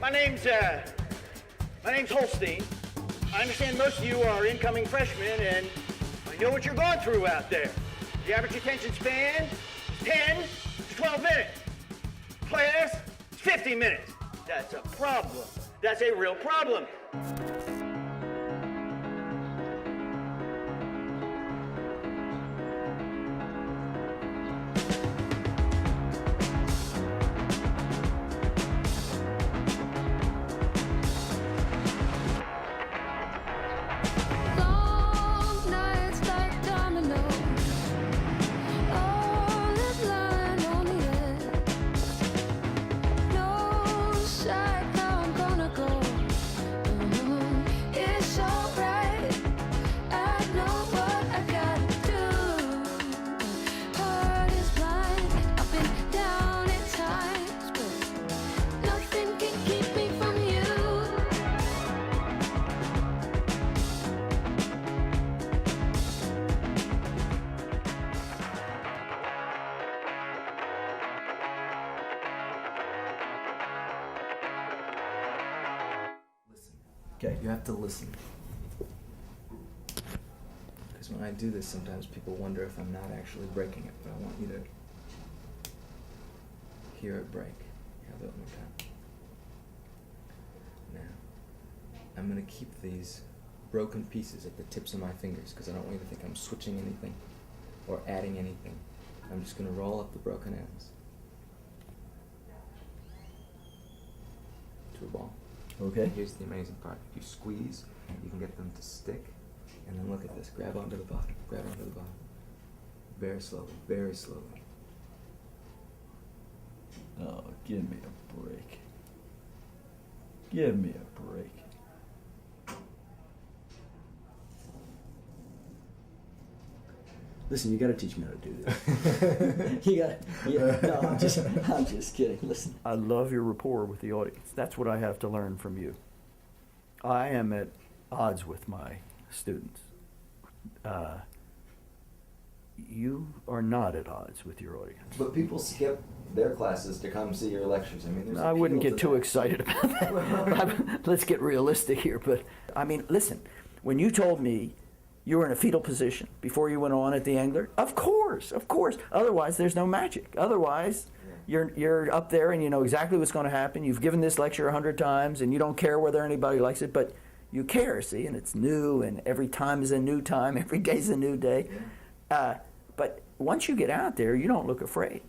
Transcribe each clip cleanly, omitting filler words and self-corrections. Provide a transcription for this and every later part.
My name's Holstein. I understand most of you are incoming freshmen, and I know what you're going through out there. The average attention span is 10 to 12 minutes. Class is 50 minutes. That's a problem. That's a real problem. Okay, you have to listen. Because when I do this, sometimes people wonder if I'm not actually breaking it, but I want you to hear it break. Have it one more time. Now, I'm going to keep these broken pieces at the tips of my fingers because I don't want you to think I'm switching anything or adding anything. I'm just going to roll up the broken ends to a ball. Okay. Here's the amazing part. If you squeeze, you can get them to stick. And then look at this. Grab onto the bottom. Grab onto the bottom. Very slowly. Very slowly. Oh, give me a break. Give me a break. Listen, you got to teach me how to do this. You got to. Yeah, no, I'm just kidding. Listen, I love your rapport with the audience. That's what I have to learn from you. I am at odds with my students. You are not at odds with your audience. But people skip their classes to come see your lectures. I mean, there's I wouldn't get too excited about that. Let's get realistic here. But I mean, listen, when you told me you were in a fetal position before you went on at the Angler, of course. Otherwise, there's no magic. Otherwise, you're up there and you know exactly what's going to happen. You've given this lecture 100 times and you don't care whether anybody likes it, but you care, see, and it's new, and every time is a new time, every day's a new day. But once you get out there, you don't look afraid.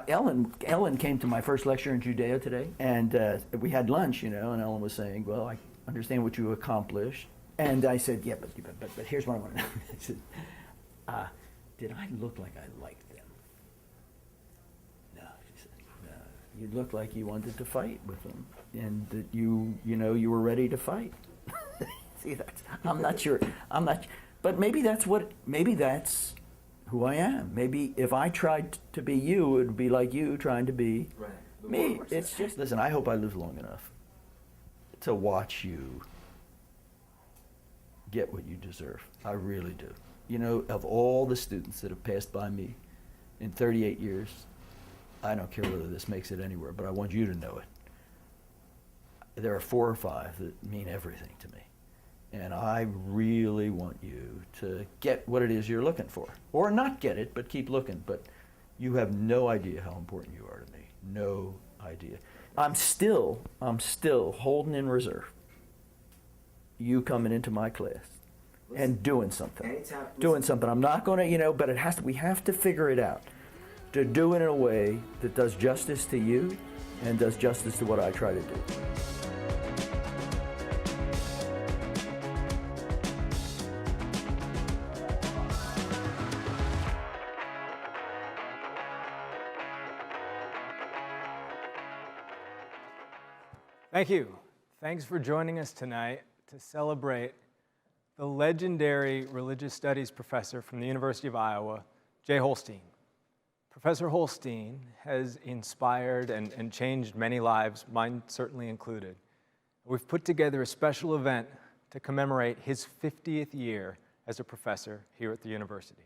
Ellen came to my first lecture in Judea today, and we had lunch, you know, and Ellen was saying, well, I understand what you accomplished. And I said, yeah, but here's what I want to know. I said, did I look like I liked them? No, she said, no. You looked like you wanted to fight with them, and that you were ready to fight. See, I'm not sure. But maybe that's who I am. Maybe if I tried to be you, it would be like you trying to be me. It's just, listen, I hope I live long enough to watch you get what you deserve. I really do. You know, of all the students that have passed by me in 38 years, I don't care whether this makes it anywhere, but I want you to know it. There are 4 or 5 that mean everything to me. And I really want you to get what it is you're looking for. Or not get it, but keep looking. But you have no idea how important you are to me. No idea. I'm still holding in reserve you coming into my class and doing something. I'm not going to, but we have to figure it out to do it in a way that does justice to you and does justice to what I try to do. Thank you. Thanks for joining us tonight to celebrate the legendary religious studies professor from the University of Iowa, Jay Holstein. Professor Holstein has inspired and changed many lives, mine certainly included. We've put together a special event to commemorate his 50th year as a professor here at the university.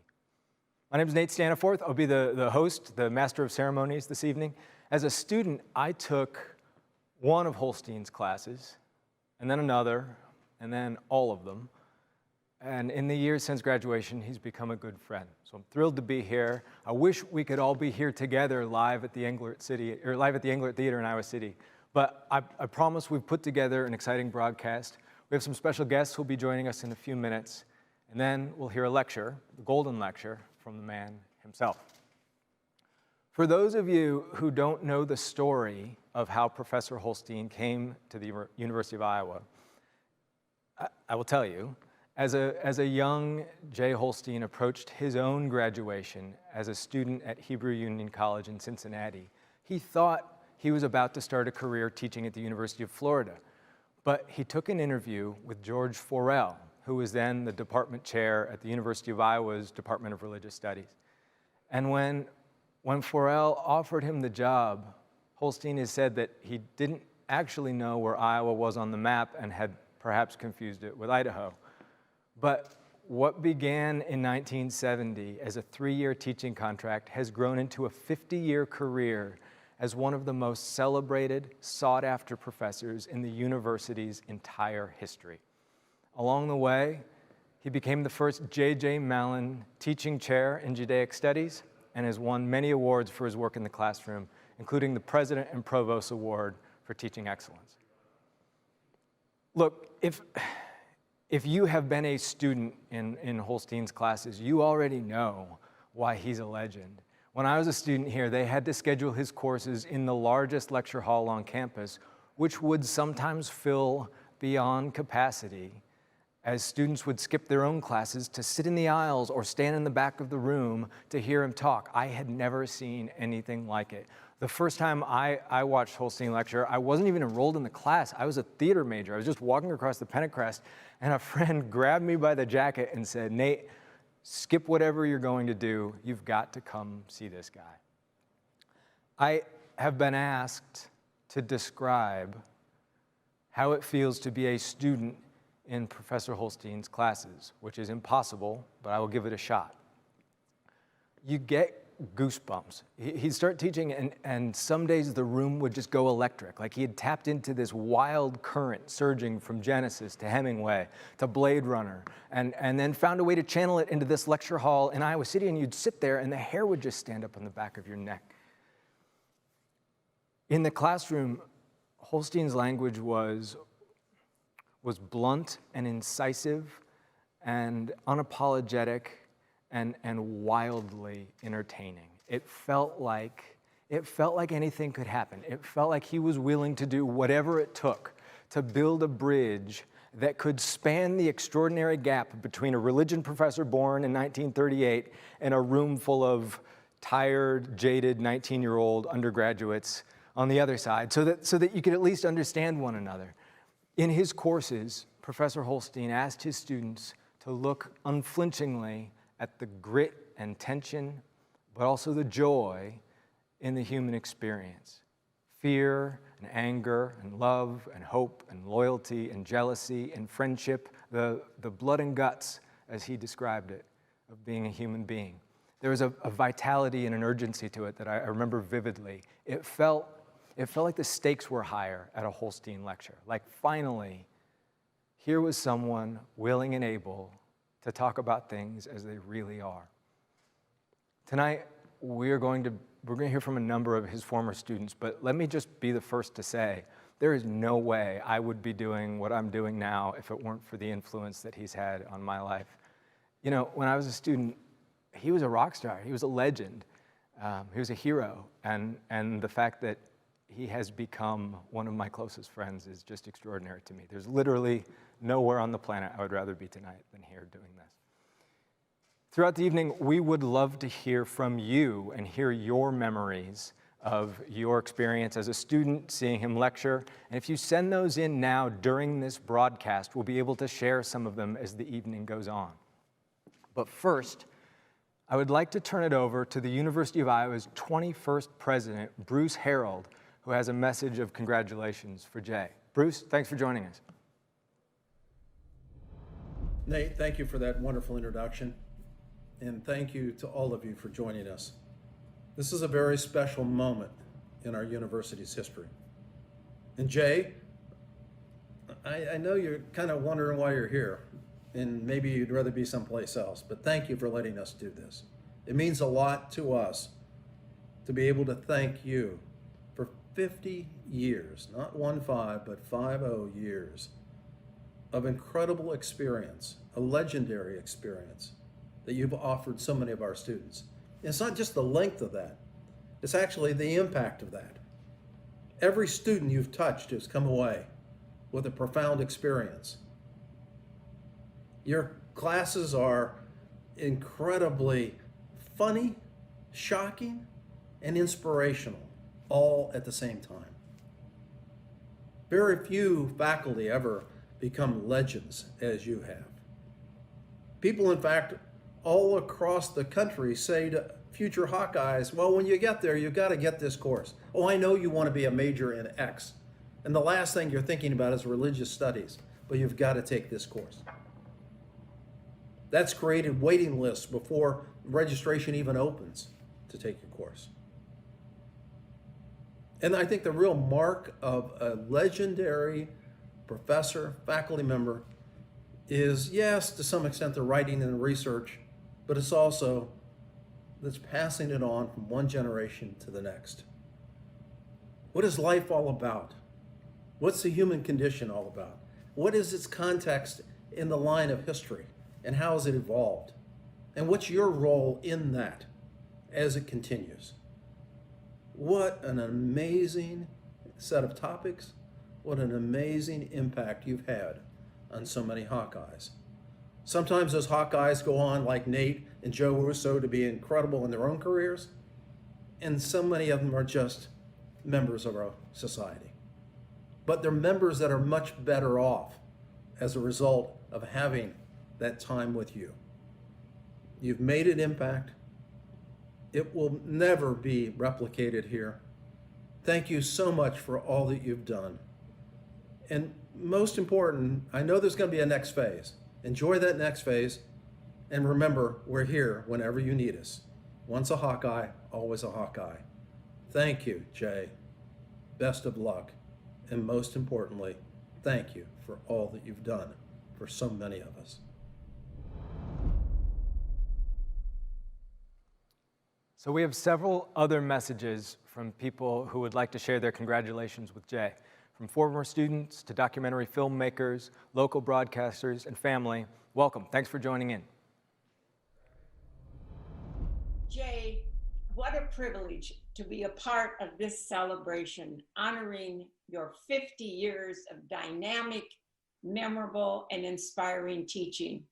My name is Nate Staniforth. I'll be the host, the master of ceremonies this evening. As a student, I took one of Holstein's classes, and then another, and then all of them. And in the years since graduation, he's become a good friend. So I'm thrilled to be here. I wish we could all be here together live at the Englert Theater in Iowa City. But I promise we've put together an exciting broadcast. We have some special guests who'll be joining us in a few minutes. And then we'll hear a lecture, the Golden Lecture, from the man himself. For those of you who don't know the story of how Professor Holstein came to the University of Iowa, I will tell you. As a young Jay Holstein approached his own graduation as a student at Hebrew Union College in Cincinnati, he thought he was about to start a career teaching at the University of Florida. But he took an interview with George Forel, who was then the department chair at the University of Iowa's Department of Religious Studies. And when Forel offered him the job, Holstein has said that he didn't actually know where Iowa was on the map and had perhaps confused it with Idaho. But what began in 1970 as a 3-year teaching contract has grown into a 50-year career as one of the most celebrated, sought-after professors in the university's entire history. Along the way, he became the first J.J. Mallon Teaching Chair in Judaic Studies and has won many awards for his work in the classroom, including the President and Provost Award for Teaching Excellence. Look, if you have been a student in Holstein's classes, you already know why he's a legend. When I was a student here, they had to schedule his courses in the largest lecture hall on campus, which would sometimes fill beyond capacity, as students would skip their own classes to sit in the aisles or stand in the back of the room to hear him talk. I had never seen anything like it. The first time I watched Holstein lecture, I wasn't even enrolled in the class. I was a theater major. I was just walking across the Pentecrest, and a friend grabbed me by the jacket and said, "Nate, skip whatever you're going to do. You've got to come see this guy." I have been asked to describe how it feels to be a student in Professor Holstein's classes, which is impossible, but I will give it a shot. You get goosebumps. He'd start teaching, and some days the room would just go electric. Like he had tapped into this wild current surging from Genesis to Hemingway to Blade Runner, and then found a way to channel it into this lecture hall in Iowa City, and you'd sit there, and the hair would just stand up on the back of your neck. In the classroom, Holstein's language was blunt and incisive and unapologetic and wildly entertaining. It felt like anything could happen. It felt like he was willing to do whatever it took to build a bridge that could span the extraordinary gap between a religion professor born in 1938 and a room full of tired, jaded 19-year-old undergraduates on the other side, so that you could at least understand one another. In his courses, Professor Holstein asked his students to look unflinchingly at the grit and tension, but also the joy in the human experience. Fear and anger and love and hope and loyalty and jealousy and friendship, the blood and guts, as he described it, of being a human being. There was a vitality and an urgency to it that I remember vividly. It felt like the stakes were higher at a Holstein lecture. Like finally, here was someone willing and able to talk about things as they really are. Tonight, we're going to hear from a number of his former students, but let me just be the first to say, there is no way I would be doing what I'm doing now if it weren't for the influence that he's had on my life. You know, when I was a student, he was a rock star. He was a legend. He was a hero. And the fact that he has become one of my closest friends is just extraordinary to me. There's literally nowhere on the planet I would rather be tonight than here doing this. Throughout the evening, we would love to hear from you and hear your memories of your experience as a student seeing him lecture. And if you send those in now during this broadcast, we'll be able to share some of them as the evening goes on. But first, I would like to turn it over to the University of Iowa's 21st president, Bruce Harold, who has a message of congratulations for Jay. Bruce, thanks for joining us. Nate, thank you for that wonderful introduction, and thank you to all of you for joining us. This is a very special moment in our university's history. And Jay, I know you're kind of wondering why you're here, and maybe you'd rather be someplace else, but thank you for letting us do this. It means a lot to us to be able to thank you for 50 years, not 15, but 50 years of incredible experience, a legendary experience that you've offered so many of our students. And it's not just the length of that, it's actually the impact of that. Every student you've touched has come away with a profound experience. Your classes are incredibly funny, shocking, and inspirational, all at the same time. Very few faculty ever become legends as you have. People, in fact, all across the country say to future Hawkeyes, well, when you get there, you've got to get this course. Oh, I know you want to be a major in X. And the last thing you're thinking about is religious studies, but you've got to take this course. That's created waiting lists before registration even opens to take your course. And I think the real mark of a legendary professor, faculty member is, yes, to some extent the writing and the research, but it's also that's passing it on from one generation to the next. What is life all about? What's the human condition all about? What is its context in the line of history? And how has it evolved? And what's your role in that as it continues? What an amazing set of topics. What an amazing impact you've had on so many Hawkeyes. Sometimes those Hawkeyes go on, like Nate and Joe Russo, to be incredible in their own careers. And so many of them are just members of our society. But they're members that are much better off as a result of having that time with you. You've made an impact. It will never be replicated here. Thank you so much for all that you've done. And most important, I know there's going to be a next phase. Enjoy that next phase. And remember, we're here whenever you need us. Once a Hawkeye, always a Hawkeye. Thank you, Jay. Best of luck. And most importantly, thank you for all that you've done for so many of us. So we have several other messages from people who would like to share their congratulations with Jay. From former students to documentary filmmakers, local broadcasters, and family, welcome. Thanks for joining in. Jay, what a privilege to be a part of this celebration, honoring your 50 years of dynamic, memorable, and inspiring teaching.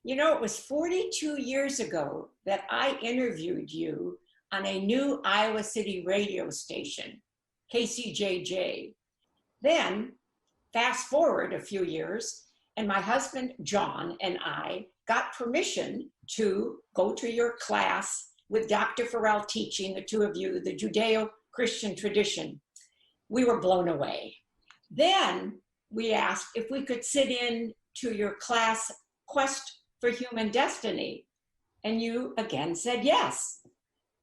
You know, it was 42 years ago that I interviewed you on a new Iowa City radio station, KCJJ. Then, fast forward a few years, and my husband, John, and I got permission to go to your class with Dr. Farrell teaching, the two of you, the Judeo-Christian tradition. We were blown away. Then we asked if we could sit in to your class, Quest for Human Destiny. And you again said yes.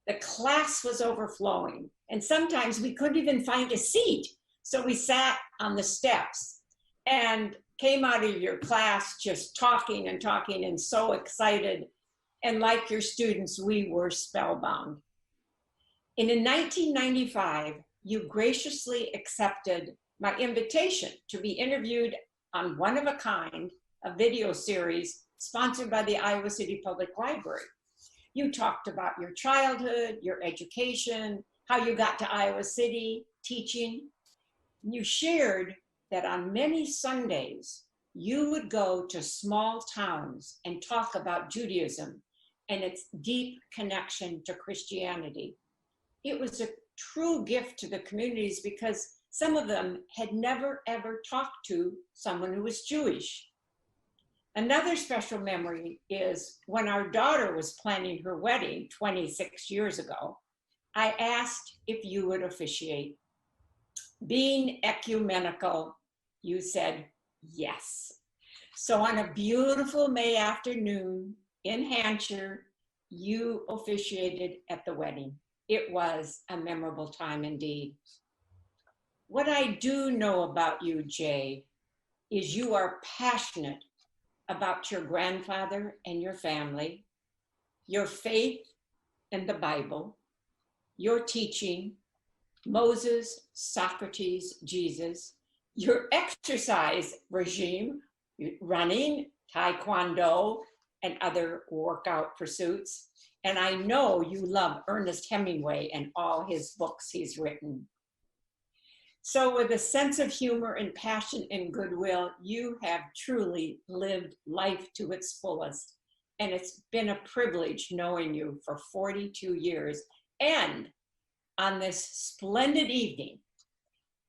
The class was overflowing. And sometimes we couldn't even find a seat. So we sat on the steps and came out of your class just talking and so excited. And like your students, we were spellbound. And in 1995, you graciously accepted my invitation to be interviewed on One of a Kind, a video series sponsored by the Iowa City Public Library. You talked about your childhood, your education, how you got to Iowa City teaching. You shared that on many Sundays, you would go to small towns and talk about Judaism and its deep connection to Christianity. It was a true gift to the communities because some of them had never ever talked to someone who was Jewish. Another special memory is when our daughter was planning her wedding 26 years ago, I asked if you would officiate. Being ecumenical, you said yes. So on a beautiful May afternoon in Hampshire, you officiated at the wedding. It was a memorable time indeed. What I do know about you, Jay, is you are passionate about your grandfather and your family, your faith and the Bible, your teaching, Moses, Socrates, Jesus, your exercise regime, running, taekwondo, and other workout pursuits. And I know you love Ernest Hemingway and all his books he's written. So with a sense of humor and passion and goodwill, you have truly lived life to its fullest. And it's been a privilege knowing you for 42 years. And on this splendid evening,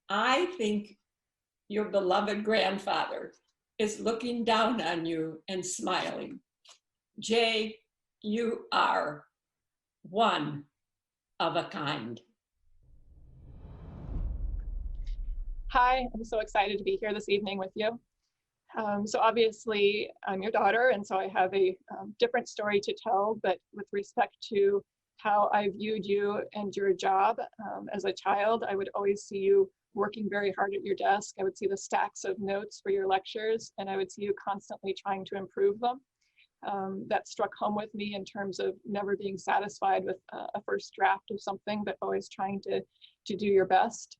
I think your beloved grandfather is looking down on you and smiling. Jay, you are one of a kind. Hi, I'm so excited to be here this evening with you. So obviously I'm your daughter, and so I have a different story to tell, but with respect to how I viewed you and your job as a child, I would always see you working very hard at your desk. I would see the stacks of notes for your lectures, and I would see you constantly trying to improve them. That struck home with me in terms of never being satisfied with a first draft of something, but always trying to do your best.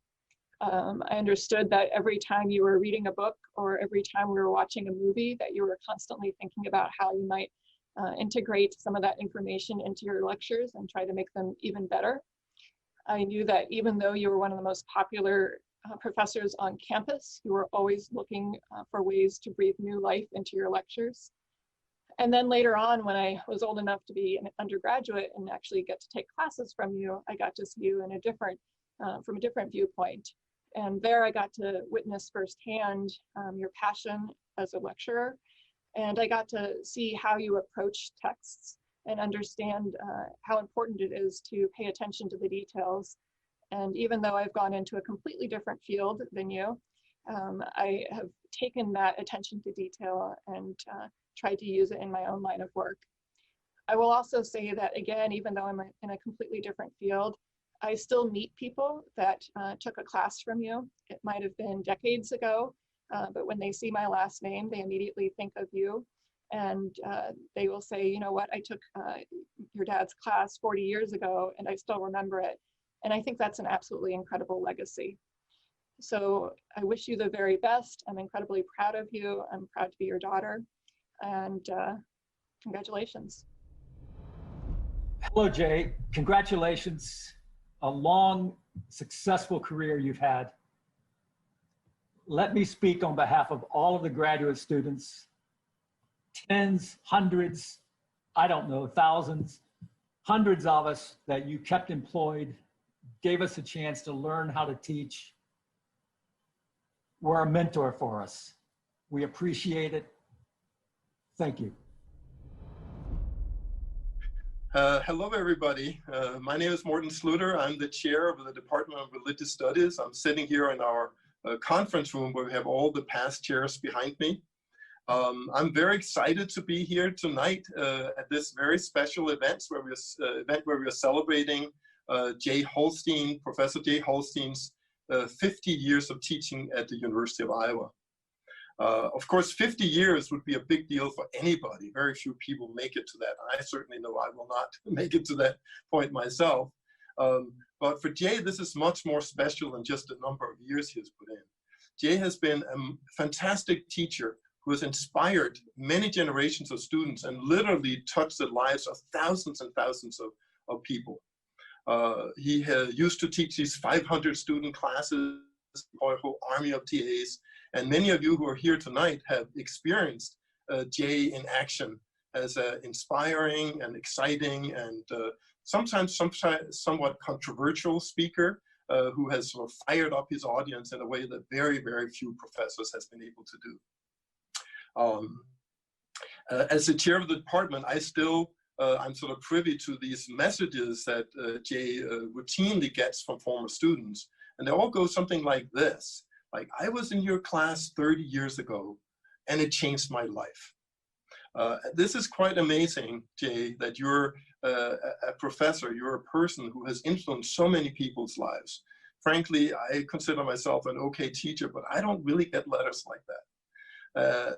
I understood that every time you were reading a book or every time we were watching a movie, that you were constantly thinking about how you might integrate some of that information into your lectures and try to make them even better. I knew that even though you were one of the most popular professors on campus, you were always looking for ways to breathe new life into your lectures. And then later on, when I was old enough to be an undergraduate and actually get to take classes from you, I got to see you in a different, from a different viewpoint. And there I got to witness firsthand your passion as a lecturer. And I got to see how you approach texts and understand how important it is to pay attention to the details. And even though I've gone into a completely different field than you, I have taken that attention to detail and tried to use it in my own line of work. I will also say that, again, even though I'm in a completely different field, I still meet people that took a class from you. It might have been decades ago, but when they see my last name, they immediately think of you. And they will say, you know what, I took your dad's class 40 years ago and I still remember it. And I think that's an absolutely incredible legacy. So I wish you the very best. I'm incredibly proud of you. I'm proud to be your daughter. And congratulations. Hello, Jay. Congratulations. A long, successful career you've had. Let me speak on behalf of all of the graduate students, tens, hundreds, I don't know, thousands, hundreds of us that you kept employed, gave us a chance to learn how to teach. Were a mentor for us. We appreciate it. Thank you. Hello, everybody. My name is Morten Slutter. I'm the chair of the Department of Religious Studies. I'm sitting here in our conference room where we have all the past chairs behind me. I'm very excited to be here tonight at this very special event where we are celebrating Jay Holstein, Professor Jay Holstein's 50 years of teaching at the University of Iowa. Of course, 50 years would be a big deal for anybody. Very few people make it to that. I certainly know I will not make it to that point myself. But for Jay, this is much more special than just the number of years he has put in. Jay has been a fantastic teacher who has inspired many generations of students and literally touched the lives of thousands and thousands of people. He used to teach these 500 student classes, a whole army of TAs. And many of you who are here tonight have experienced Jay in action as an inspiring and exciting and sometimes somewhat controversial speaker who has sort of fired up his audience in a way that very, very few professors has been able to do. As the chair of the department, I still, I'm sort of privy to these messages that Jay routinely gets from former students. And they all go something like this. Like, I was in your class 30 years ago, and it changed my life. This is quite amazing, Jay, that you're a professor, you're a person who has influenced so many people's lives. frankly, I consider myself an okay teacher, but I don't really get letters like that.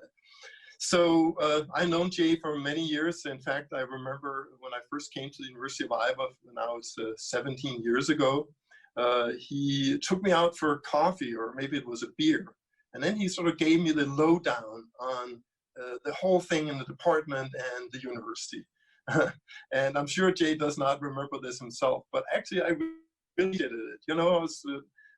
So I've known Jay for many years. In fact, I remember when I first came to the University of Iowa, now it's 17 years ago, he took me out for coffee, or maybe it was a beer. And then he sort of gave me the lowdown on the whole thing in the department and the university. And I'm sure Jay does not remember this himself, but actually I really did it. You know, I was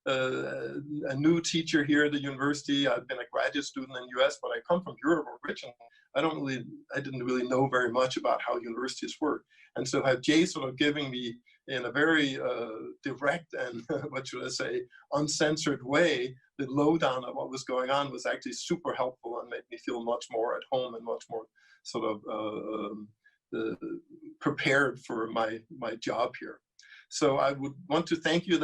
a new teacher here at the university. I've been a graduate student in the US, but I come from Europe originally. I didn't really know very much about how universities work. And so have Jay sort of giving me in a very direct and, what should I say, uncensored way, the lowdown of what was going on was actually super helpful and made me feel much more at home and much more sort of prepared for my job here. So I would want to thank you,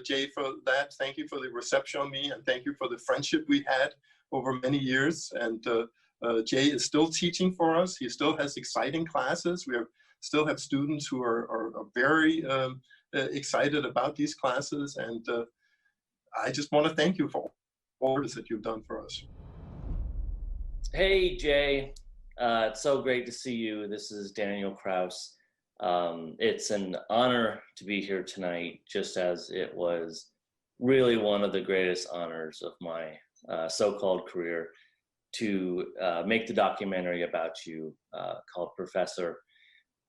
Jay, for that. Thank you for the reception on me, and thank you for the friendship we had over many years. And Jay is still teaching for us. He still has exciting classes. We still have students who are very excited about these classes. And I just want to thank you for all that you've done for us. Hey, Jay. It's so great to see you. This is Daniel Kraus. It's an honor to be here tonight, just as it was really one of the greatest honors of my so-called career to make the documentary about you called Professor.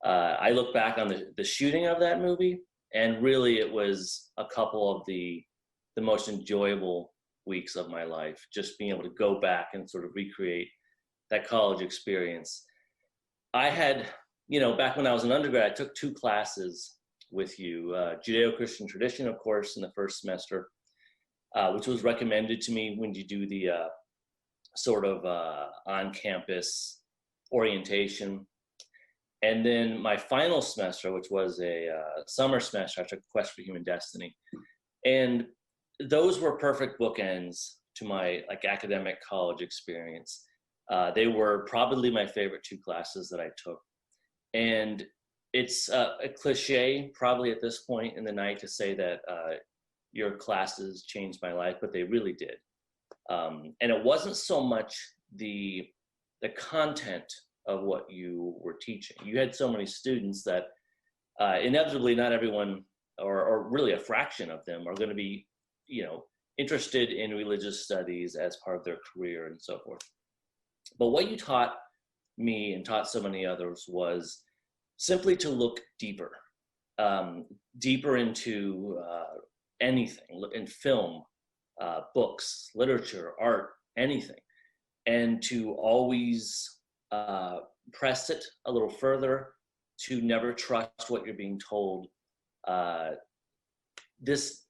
I look back on the shooting of that movie, and really it was a couple of the most enjoyable weeks of my life, just being able to go back and sort of recreate that college experience. I had, you know, back when I was an undergrad, I took 2 classes with you, Judeo-Christian tradition, of course, in the first semester, which was recommended to me when you do the sort of on-campus orientation. And then my final semester, which was a summer semester, I took Quest for Human Destiny. And those were perfect bookends to my academic college experience. They were probably my favorite 2 classes that I took. And it's a cliche probably at this point in the night to say that your classes changed my life, but they really did. And it wasn't so much the content of what you were teaching. You had so many students that inevitably not everyone, or really a fraction of them, are going to be, you know, interested in religious studies as part of their career and so forth. But what you taught me and taught so many others was simply to look deeper, deeper into anything, in film, books, literature, art, anything, and to always press it a little further, to never trust what you're being told. This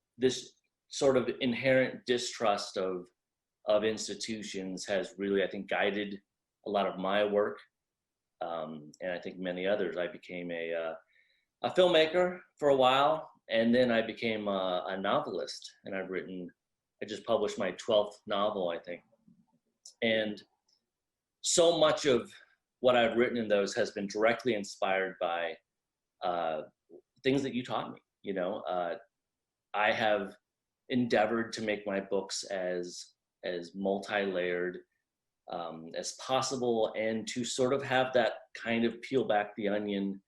sort of inherent distrust of institutions has really, I think, guided a lot of my work, and I think many others. I became a filmmaker for a while, and then I became a novelist, and I just published my 12th novel, I think. And so much of what I've written in those has been directly inspired by things that you taught me. You know, I have endeavored to make my books as multi-layered as possible, and to sort of have that kind of peel back the onion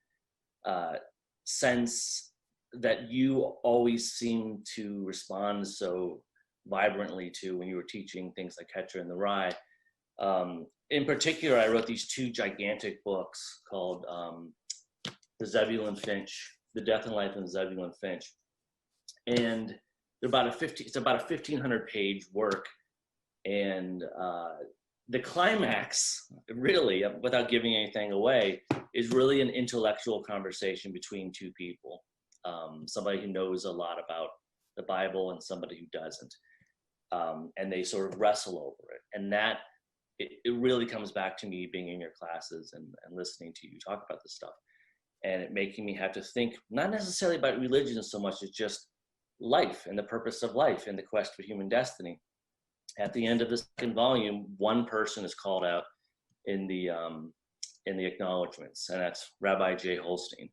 sense that you always seem to respond so vibrantly to when you were teaching things like Catcher in the Rye. In particular, I wrote these 2 gigantic books called The Zebulon Finch, The Death and Life of Zebulon Finch. And they're it's about a 1,500 page work. And the climax, really, without giving anything away, is really an intellectual conversation between 2 people. Somebody who knows a lot about the Bible and somebody who doesn't. And they sort of wrestle over it. And that, it really comes back to me being in your classes and listening to you talk about this stuff. And it making me have to think, not necessarily about religion so much as just life and the purpose of life and the quest for human destiny. At the end of the 2nd volume, one person is called out in the acknowledgments, and that's Rabbi Jay Holstein.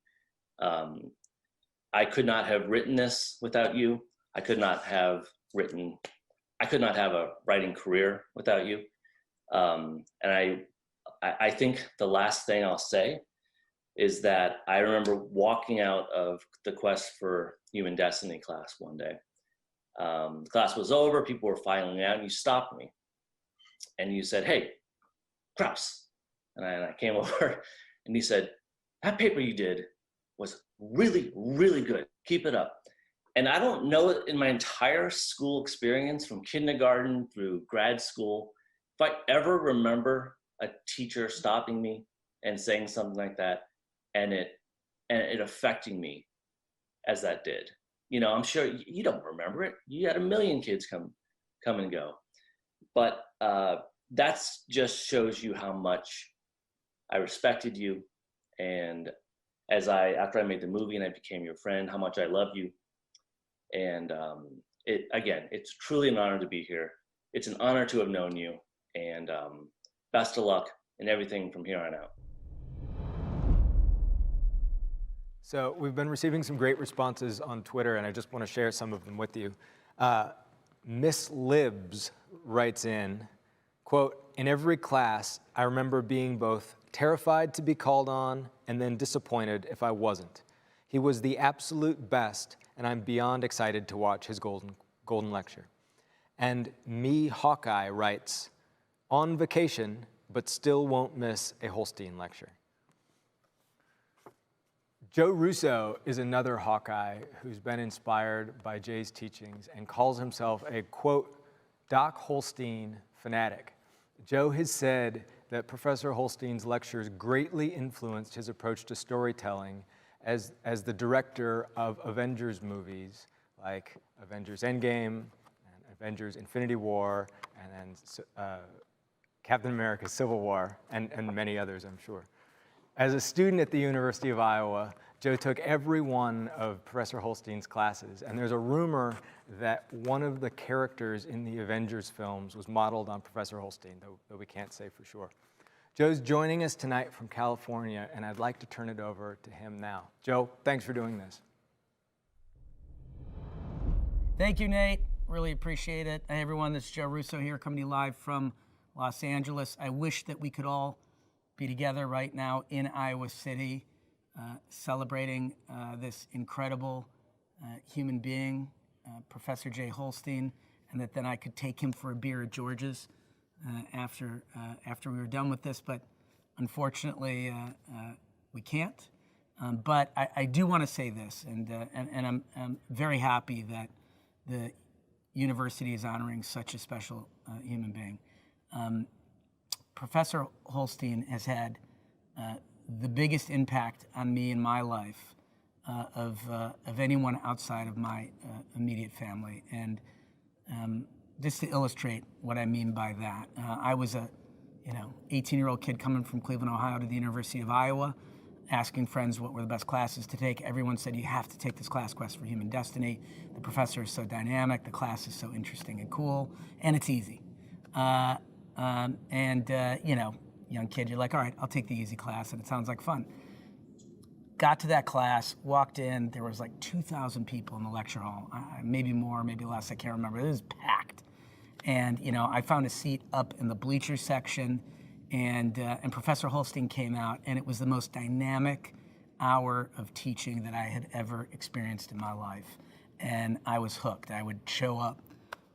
I could not have written this without you. I could not have a writing career without you. And I think the last thing I'll say is that I remember walking out of the Quest for Human Destiny class one day. The class was over, people were filing out, and you stopped me. And you said, "Hey, Krause." And I came over, and he said, "That paper you did was really, really good. Keep it up." And I don't know in my entire school experience, from kindergarten through grad school, if I ever remember a teacher stopping me and saying something like that, and it affecting me as that did. You know, I'm sure you don't remember it. You had a million kids come and go, but that's just shows you how much I respected you, and after I made the movie and I became your friend, how much I love you. And it's truly an honor to be here. It's an honor to have known you, and best of luck in everything from here on out. So we've been receiving some great responses on Twitter, and I just want to share some of them with you. Miss Libs writes in, quote, "In every class, I remember being both terrified to be called on and then disappointed if I wasn't. He was the absolute best, and I'm beyond excited to watch his golden lecture." And Me Hawkeye writes, "On vacation, but still won't miss a Holstein lecture." Joe Russo is another Hawkeye who's been inspired by Jay's teachings and calls himself a, quote, Doc Holstein fanatic. Joe has said that Professor Holstein's lectures greatly influenced his approach to storytelling as the director of Avengers movies like Avengers Endgame, and Avengers Infinity War, and then Captain America Civil War, and many others, I'm sure. As a student at the University of Iowa, Joe took every one of Professor Holstein's classes, and there's a rumor that one of the characters in the Avengers films was modeled on Professor Holstein, though we can't say for sure. Joe's joining us tonight from California, and I'd like to turn it over to him now. Joe, thanks for doing this. Thank you, Nate. Really appreciate it. Hey, everyone, this is Joe Russo here, coming to you live from Los Angeles. I wish that we could all be together right now in Iowa City, celebrating this incredible human being, Professor Jay Holstein, and that then I could take him for a beer at George's after we were done with this. But unfortunately, we can't. But I do want to say this, and I'm very happy that the university is honoring such a special human being. Professor Holstein has had the biggest impact on me in my life of anyone outside of my immediate family. And just to illustrate what I mean by that, I was a 18-year-old kid coming from Cleveland, Ohio to the University of Iowa, asking friends what were the best classes to take. Everyone said, "You have to take this class, Quest for Human Destiny. The professor is so dynamic, the class is so interesting and cool, and it's easy." Young kid, you're like, all right, I'll take the easy class, and it sounds like fun. Got to that class, walked in, there was like 2,000 people in the lecture hall, maybe more, maybe less, I can't remember. It was packed. And, I found a seat up in the bleacher section, and Professor Holstein came out, and it was the most dynamic hour of teaching that I had ever experienced in my life. And I was hooked. I would show up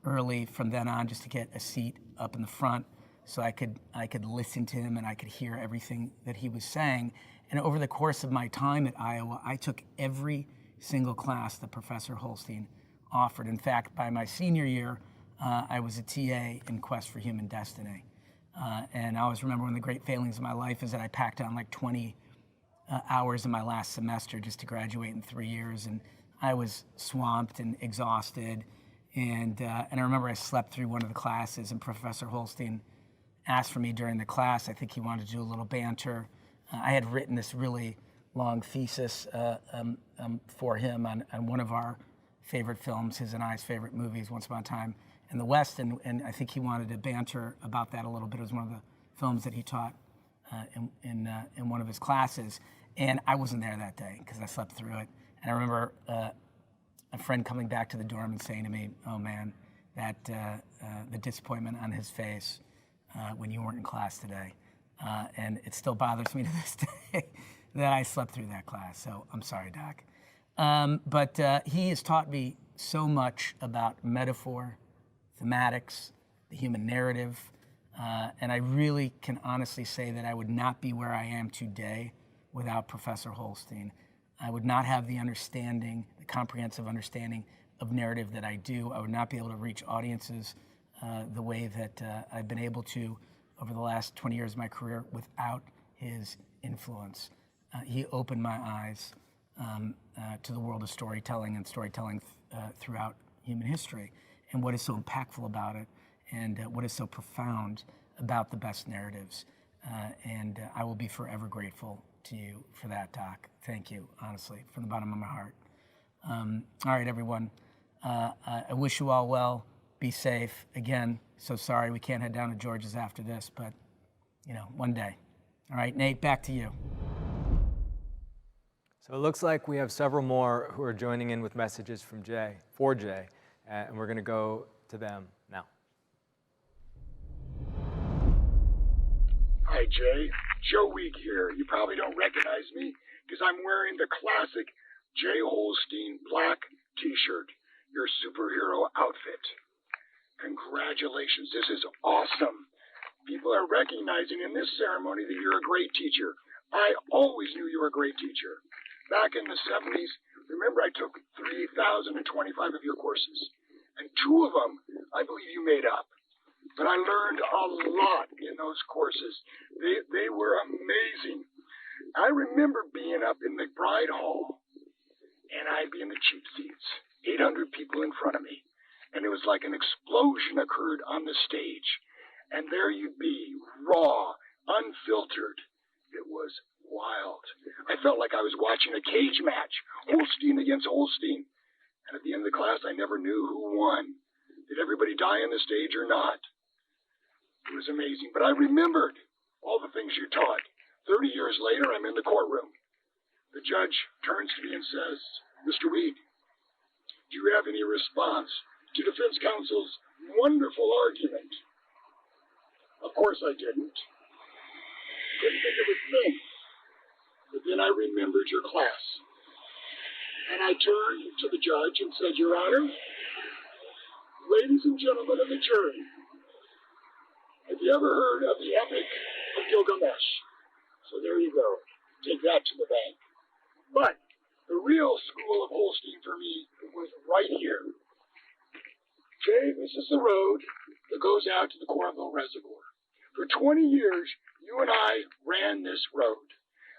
early from then on just to get a seat up in the front, so I could listen to him and I could hear everything that he was saying. And over the course of my time at Iowa, I took every single class that Professor Holstein offered. In fact, by my senior year, I was a TA in Quest for Human Destiny. And I always remember one of the great failings of my life is that I packed on like 20 hours in my last semester just to graduate in 3 years. And I was swamped and exhausted. And I remember I slept through one of the classes, and Professor Holstein asked for me during the class. I think he wanted to do a little banter. I had written this really long thesis for him on one of our favorite films, his and I's favorite movies, Once Upon a Time in the West, and I think he wanted to banter about that a little bit. It was one of the films that he taught in one of his classes, and I wasn't there that day because I slept through it. And I remember friend coming back to the dorm and saying to me, "Oh man, that the disappointment on his face when you weren't in class today," and it still bothers me to this day that I slept through that class. So I'm sorry, Doc. But he has taught me so much about metaphor, thematics, the human narrative, and I really can honestly say that I would not be where I am today without Professor Holstein. I would not have the understanding, the comprehensive understanding of narrative that I do. I would not be able to reach audiences the way that I've been able to over the last 20 years of my career without his influence. He opened my eyes to the world of storytelling and storytelling throughout human history, and what is so impactful about it, and what is so profound about the best narratives. And I will be forever grateful to you for that, Doc. Thank you, honestly, from the bottom of my heart. All right, everyone. I wish you all well. Be safe. Again, so sorry we can't head down to George's after this, but, you know, one day. All right, Nate, back to you. So it looks like we have several more who are joining in with messages from Jay, for Jay, and we're going to go to them now. Hi, Jay. Joe Week here. You probably don't recognize me because I'm wearing the classic Jay Holstein black t-shirt, your superhero outfit. Congratulations. This is awesome. People are recognizing in this ceremony that you're a great teacher. I always knew you were a great teacher. Back in the 70s, remember I took 3,025 of your courses, and 2 of them I believe you made up. But I learned a lot in those courses. They were amazing. I remember being up in McBride Hall, and I'd be in the cheap seats, 800 people in front of me, and it was like an explosion occurred on the stage, and there you'd be, raw, unfiltered. It was wild. I felt like I was watching a cage match, Holstein against Holstein. And at the end of the class, I never knew who won. Did everybody die on the stage or not? It was amazing. But I remembered all the things you taught. 30 years later, I'm in the courtroom. The judge turns to me and says, "Mr. Weed, do you have any response to defense counsel's wonderful argument?" Of course I didn't. Couldn't think of a thing. But then I remembered your class. And I turned to the judge and said, "Your Honor, ladies and gentlemen of the jury, have you ever heard of the Epic of Gilgamesh?" So there you go. Take that to the bank. But the real school of Holstein for me was right here. Jay, this is the road that goes out to the Cornville Reservoir. For 20 years, you and I ran this road.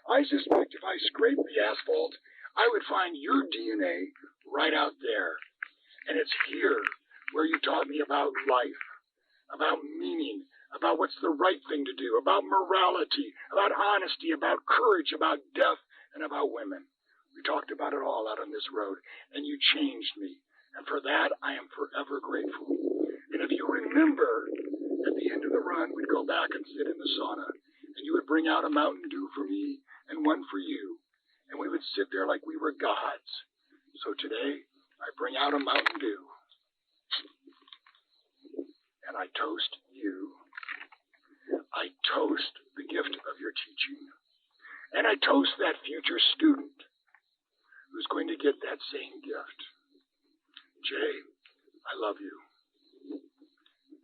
I suspect if I scraped the asphalt, I would find your DNA right out there. And it's here where you taught me about life, about meaning, about what's the right thing to do, about morality, about honesty, about courage, about death, and about women. We talked about it all out on this road, and you changed me. And for that, I am forever grateful. And if you remember, at the end of the run, we'd go back and sit in the sauna, and you would bring out a Mountain Dew for me and one for you, and we would sit there like we were gods. So today, I bring out a Mountain Dew, and I toast you. I toast the gift of your teaching, and I toast that future student who's going to get that same gift. Jay, I love you.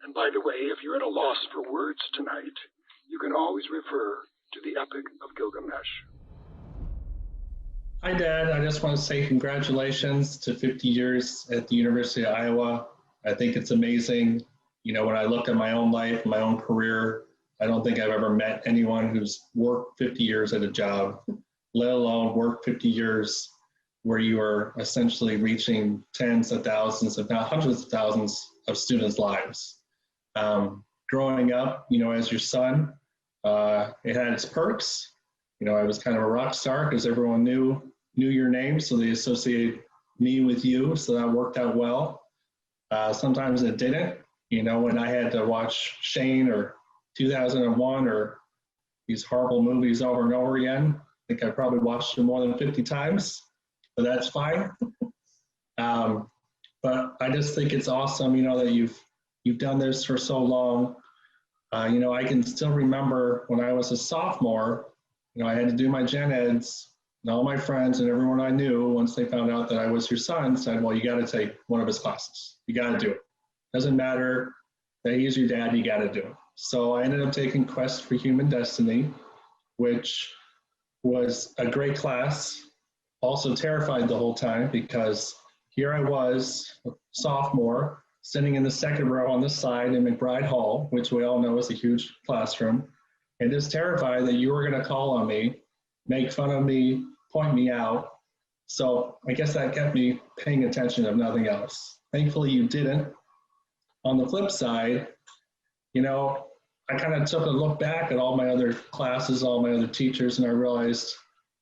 And by the way, if you're at a loss for words tonight, you can always refer to the Epic of Gilgamesh. Hi, Dad. I just want to say congratulations to 50 years at the University of Iowa. I think it's amazing. You know, when I look at my own life, my own career, I don't think I've ever met anyone who's worked 50 years at a job, let alone worked 50 years where you are essentially reaching tens of thousands, if not hundreds of thousands of students' lives. Growing up, you know, as your son, it had its perks. You know, I was kind of a rock star because everyone knew your name, so they associated me with you, so that worked out well. Sometimes it didn't. You know, when I had to watch Shane or 2001 or these horrible movies over and over again, I think I probably watched them more than 50 times, but that's fine. But I just think it's awesome, that you've done this for so long. I can still remember when I was a sophomore, I had to do my gen eds, and all my friends and everyone I knew, once they found out that I was your son, said, well, you got to take one of his classes. You got to do it. Doesn't matter that he's your dad, you got to do it. So I ended up taking Quest for Human Destiny, which was a great class. Also terrified the whole time because here I was, sophomore, sitting in the second row on the side in McBride Hall, which we all know is a huge classroom, and just terrified that you were going to call on me, make fun of me, point me out. So I guess that kept me paying attention if nothing else. Thankfully you didn't. On the flip side, I kind of took a look back at all my other classes, all my other teachers, and I realized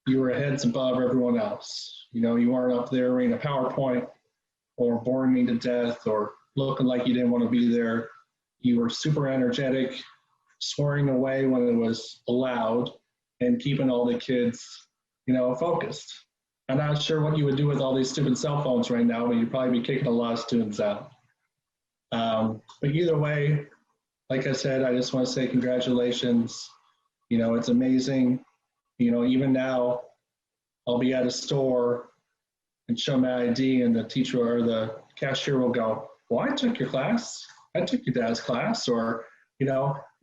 you were heads above everyone else. You weren't up there reading a PowerPoint or boring me to death or looking like you didn't want to be there. You were super energetic, swearing away when it was allowed, and keeping all the kids, focused. I'm not sure what you would do with all these stupid cell phones right now, but you'd probably be kicking a lot of students out. But either way, like I said, I just want to say congratulations. It's amazing. Even now, I'll be at a store and show my ID, and the teacher or the cashier will go, well, I took your class. I took your dad's class. Or,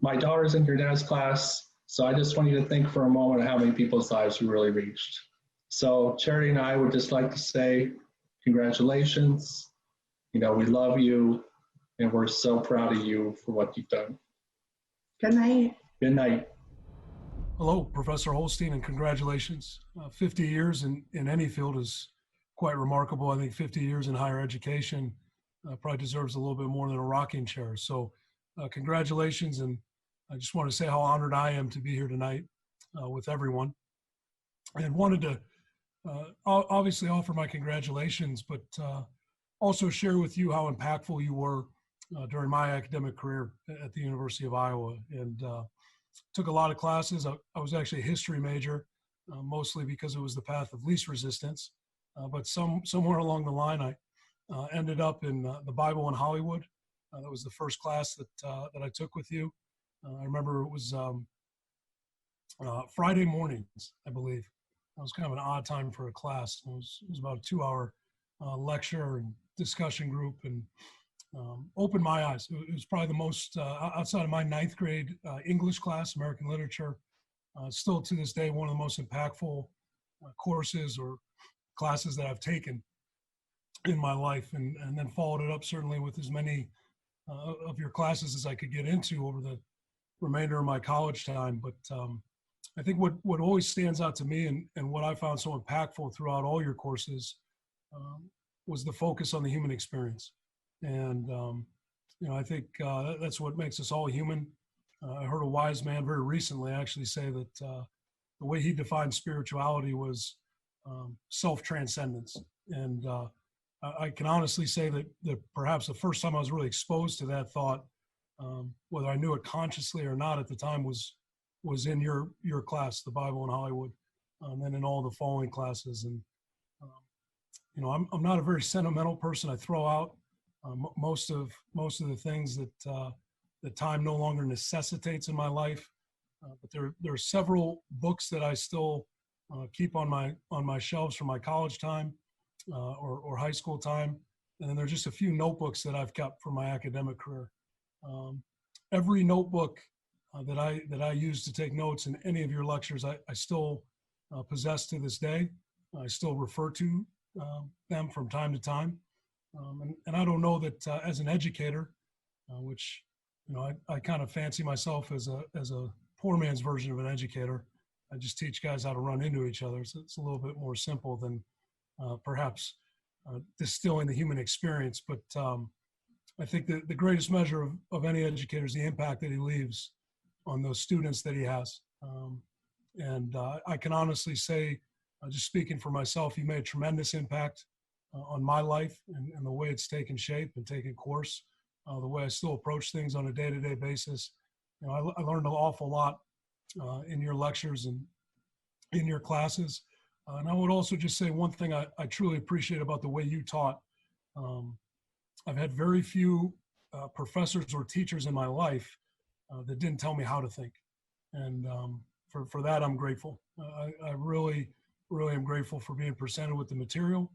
my daughter's in your dad's class. So I just want you to think for a moment of how many people's lives we really reached. So Charity and I would just like to say congratulations. We love you, and we're so proud of you for what you've done. Good night. Good night. Hello, Professor Holstein, and congratulations. 50 years in any field is quite remarkable. I think 50 years in higher education probably deserves a little bit more than a rocking chair. So congratulations, and I just want to say how honored I am to be here tonight with everyone. And wanted to obviously offer my congratulations, but also share with you how impactful you were during my academic career at the University of Iowa. And took a lot of classes. I was actually a history major, mostly because it was the path of least resistance. But somewhere along the line, I ended up in the Bible in Hollywood. That was the first class that I took with you. I remember it was Friday mornings, I believe. It was kind of an odd time for a class. It was about a 2-hour lecture and discussion group, and opened my eyes. It was probably the most, outside of my 9th grade English class, American literature, still to this day, one of the most impactful courses or classes that I've taken in my life, and then followed it up certainly with as many of your classes as I could get into over the remainder of my college time. But I think what always stands out to me, and what I found so impactful throughout all your courses, was the focus on the human experience. And, I think that's what makes us all human. I heard a wise man very recently actually say that the way he defined spirituality was self-transcendence. And I can honestly say that perhaps the first time I was really exposed to that thought, whether I knew it consciously or not at the time, was in your class, the Bible in Hollywood, and then in all the following classes. And I'm not a very sentimental person. I throw out most of the things that time no longer necessitates in my life. But there are several books that I still keep on my shelves from my college time or high school time, and then there's just a few notebooks that I've kept from my academic career. Every notebook that I use to take notes in any of your lectures, I still possess to this day. I still refer to them from time to time. And I don't know that as an educator, which I kind of fancy myself as a poor man's version of an educator. I just teach guys how to run into each other. So it's a little bit more simple than perhaps distilling the human experience. But I think that the greatest measure of any educator is the impact that he leaves on those students that he has. And I can honestly say, just speaking for myself, you made a tremendous impact on my life and the way it's taken shape and taken course, the way I still approach things on a day-to-day basis. I learned an awful lot in your lectures and in your classes. And I would also just say one thing I truly appreciate about the way you taught. I've had very few professors or teachers in my life that didn't tell me how to think. And for that, I'm grateful. I really, really am grateful for being presented with the material,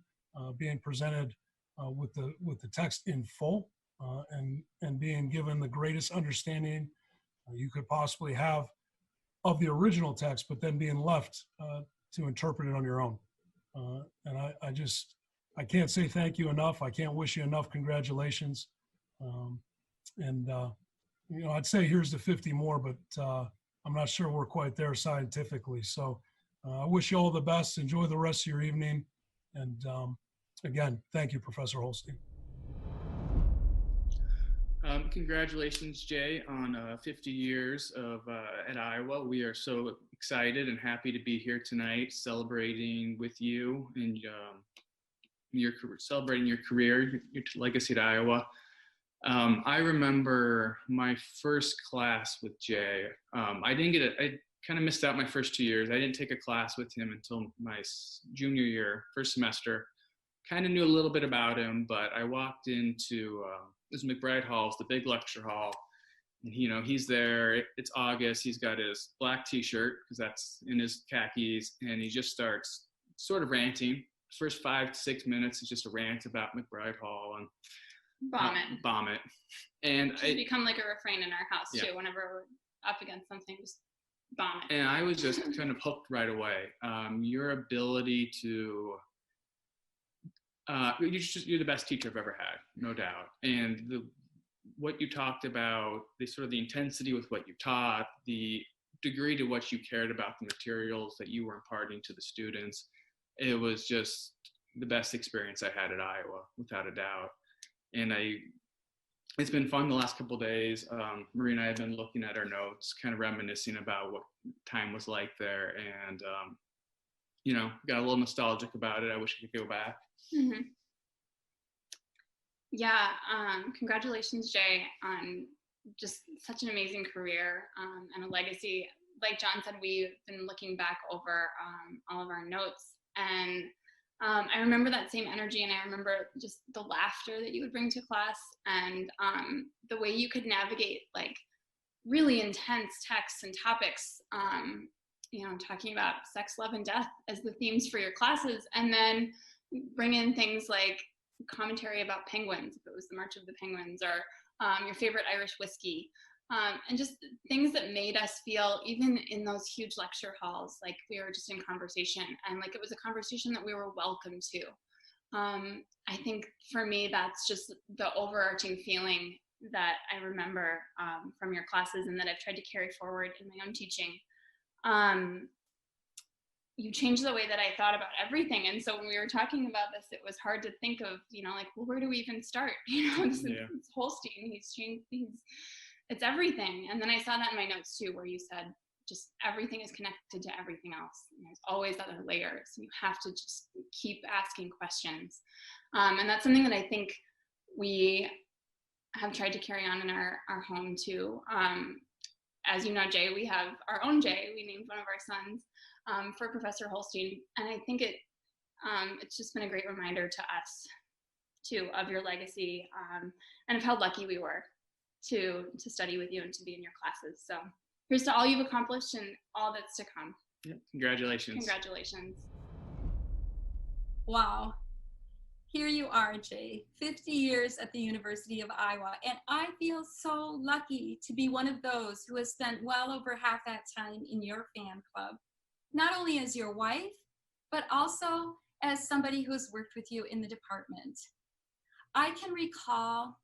being presented with the text in full, and being given the greatest understanding you could possibly have of the original text, but then being left to interpret it on your own. And I can't say thank you enough. I can't wish you enough congratulations. I'd say here's the 50 more, but I'm not sure we're quite there scientifically. So I wish you all the best. Enjoy the rest of your evening. And again, thank you, Professor Holstein. Congratulations, Jay, on 50 years at Iowa. We are so excited and happy to be here tonight, celebrating with you and celebrating your career, your legacy at Iowa. I remember my first class with Jay. I kind of missed out my first 2 years. I didn't take a class with him until my junior year, first semester. Kind of knew a little bit about him, but I walked into this McBride Hall, it's the big lecture hall, and he's there. It's August. He's got his black T-shirt because that's in his khakis, and he just starts sort of ranting. First 5 to 6 minutes is just a rant about McBride Hall and bomb it. And it's become like a refrain in our house too. Whenever we're up against something, just bomb it. And I was just kind of hooked right away. Your ability to you're the best teacher I've ever had, no doubt. And what you talked about, the intensity with what you taught, the degree to which you cared about the materials that you were imparting to the students, it was just the best experience I had at Iowa, without a doubt. And it's been fun the last couple of days. Marie and I have been looking at our notes, kind of reminiscing about what time was like there, and got a little nostalgic about it. I wish I could go back. Mm-hmm. Yeah, congratulations, Jay, on just such an amazing career and a legacy. Like John said, we've been looking back over all of our notes, and I remember that same energy, and I remember just the laughter that you would bring to class, and the way you could navigate like really intense texts and topics, talking about sex, love, and death as the themes for your classes, and then bring in things like commentary about penguins, if it was the March of the Penguins, or your favorite Irish whiskey, and just things that made us feel, even in those huge lecture halls, like we were just in conversation, and like it was a conversation that we were welcome to. I think for me, that's just the overarching feeling that I remember from your classes, and that I've tried to carry forward in my own teaching. You changed the way that I thought about everything. And so when we were talking about this, it was hard to think of, where do we even start? It's Holstein, it's everything. And then I saw that in my notes too, where you said, just everything is connected to everything else. And there's always other layers. You have to just keep asking questions. And that's something that I think we have tried to carry on in our home too. As you know, Jay, we have our own Jay. We named one of our sons for Professor Holstein. And I think it's just been a great reminder to us too of your legacy and of how lucky we were to study with you and to be in your classes. So here's to all you've accomplished and all that's to come. Yeah, congratulations. Congratulations. Wow. Here you are, Jay, 50 years at the University of Iowa, and I feel so lucky to be one of those who has spent well over half that time in your fan club, not only as your wife, but also as somebody who has worked with you in the department. I can recall,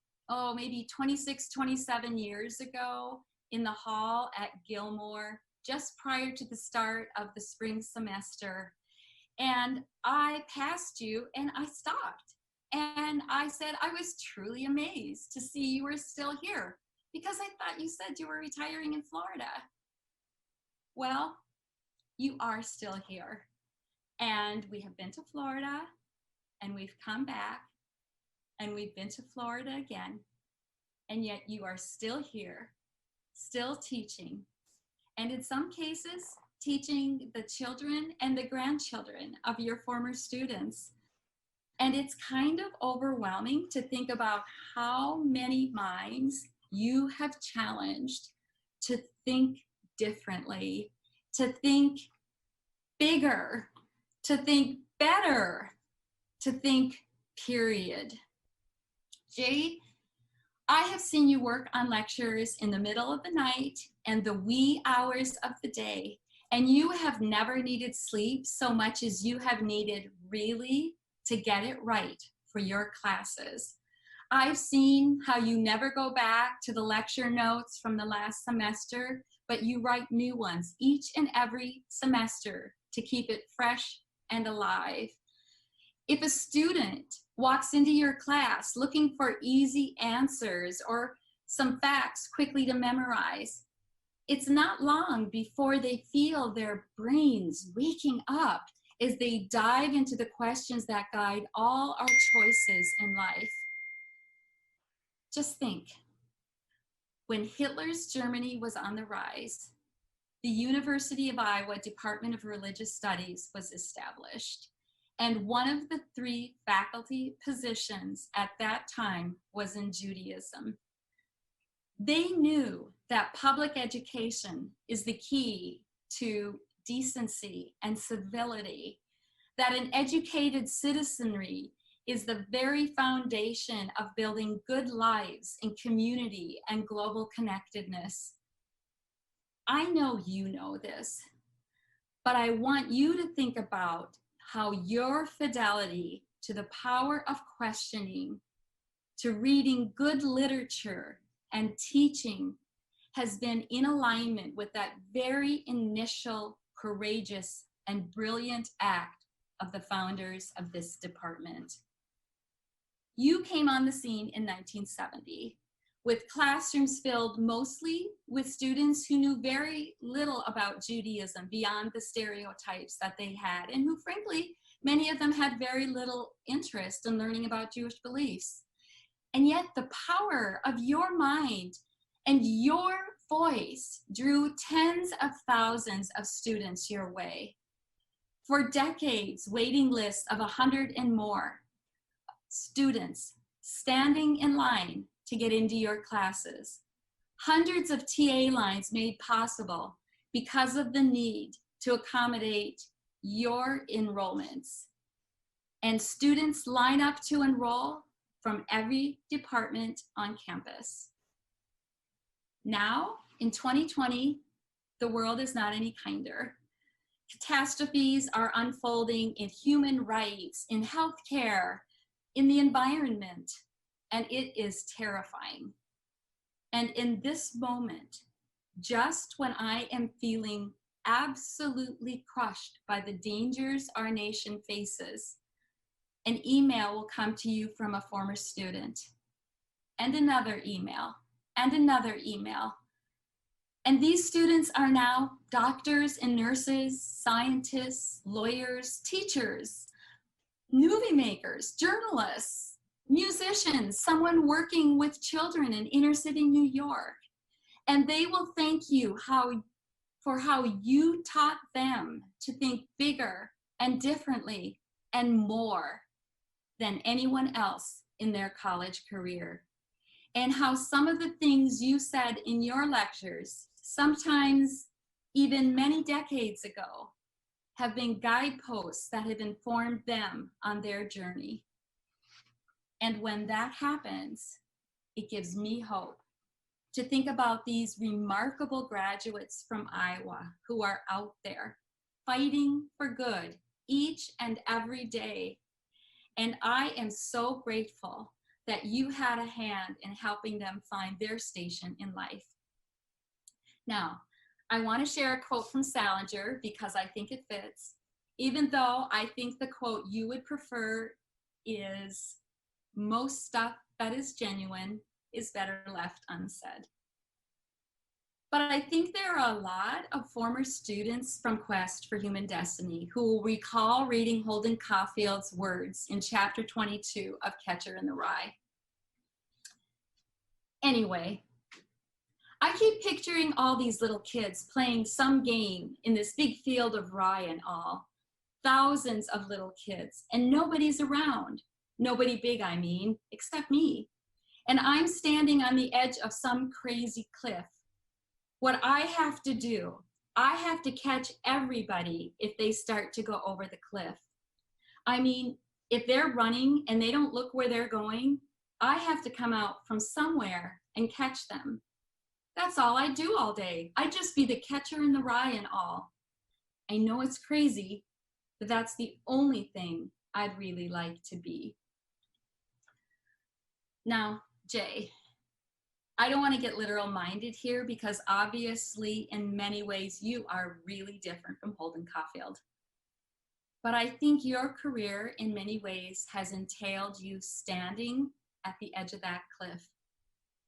maybe 26, 27 years ago in the hall at Gilmore, just prior to the start of the spring semester, and I passed you and I stopped. And I said, I was truly amazed to see you were still here because I thought you said you were retiring in Florida. Well, you are still here. And we have been to Florida and we've come back and we've been to Florida again. And yet you are still here, still teaching. And in some cases, teaching the children and the grandchildren of your former students. And it's kind of overwhelming to think about how many minds you have challenged to think differently, to think bigger, to think better, to think period. Jay, I have seen you work on lectures in the middle of the night and the wee hours of the day, and you have never needed sleep so much as you have needed really to get it right for your classes. I've seen how you never go back to the lecture notes from the last semester, but you write new ones each and every semester to keep it fresh and alive. If a student walks into your class looking for easy answers or some facts quickly to memorize, it's not long before they feel their brains waking up as they dive into the questions that guide all our choices in life. Just think, when Hitler's Germany was on the rise, the University of Iowa Department of Religious Studies was established. And one of the 3 faculty positions at that time was in Judaism. They knew that public education is the key to decency and civility, that an educated citizenry is the very foundation of building good lives in community and global connectedness. I know you know this, but I want you to think about how your fidelity to the power of questioning, to reading good literature and teaching has been in alignment with that very initial courageous and brilliant act of the founders of this department. You came on the scene in 1970 with classrooms filled mostly with students who knew very little about Judaism beyond the stereotypes that they had, and who, frankly, many of them had very little interest in learning about Jewish beliefs. And yet the power of your mind and your voice drew tens of thousands of students your way. For decades, waiting lists of 100 and more students standing in line to get into your classes. Hundreds of TA lines made possible because of the need to accommodate your enrollments. And students line up to enroll from every department on campus. Now, in 2020, the world is not any kinder. Catastrophes are unfolding in human rights, in healthcare, in the environment, and it is terrifying. And in this moment, just when I am feeling absolutely crushed by the dangers our nation faces, an email will come to you from a former student, and another email, and another email. And these students are now doctors and nurses, scientists, lawyers, teachers, movie makers, journalists, musicians, someone working with children in inner city New York. And they will thank you for how you taught them to think bigger and differently and more than anyone else in their college career. And how some of the things you said in your lectures, sometimes even many decades ago, have been guideposts that have informed them on their journey. And when that happens, it gives me hope to think about these remarkable graduates from Iowa who are out there fighting for good each and every day. And I am so grateful that you had a hand in helping them find their station in life. Now, I want to share a quote from Salinger because I think it fits, even though I think the quote you would prefer is, "Most stuff that is genuine is better left unsaid." But I think there are a lot of former students from Quest for Human Destiny who will recall reading Holden Caulfield's words in chapter 22 of Catcher in the Rye. Anyway, I keep picturing all these little kids playing some game in this big field of rye and all. Thousands of little kids, and nobody's around. Nobody big, I mean, except me. And I'm standing on the edge of some crazy cliff. What I have to do, I have to catch everybody if they start to go over the cliff. I mean, if they're running and they don't look where they're going, I have to come out from somewhere and catch them. That's all I do all day. I just be the catcher in the rye and all. I know it's crazy, but that's the only thing I'd really like to be. Now, Jay, I don't want to get literal minded here because obviously in many ways you are really different from Holden Caulfield. But I think your career in many ways has entailed you standing at the edge of that cliff,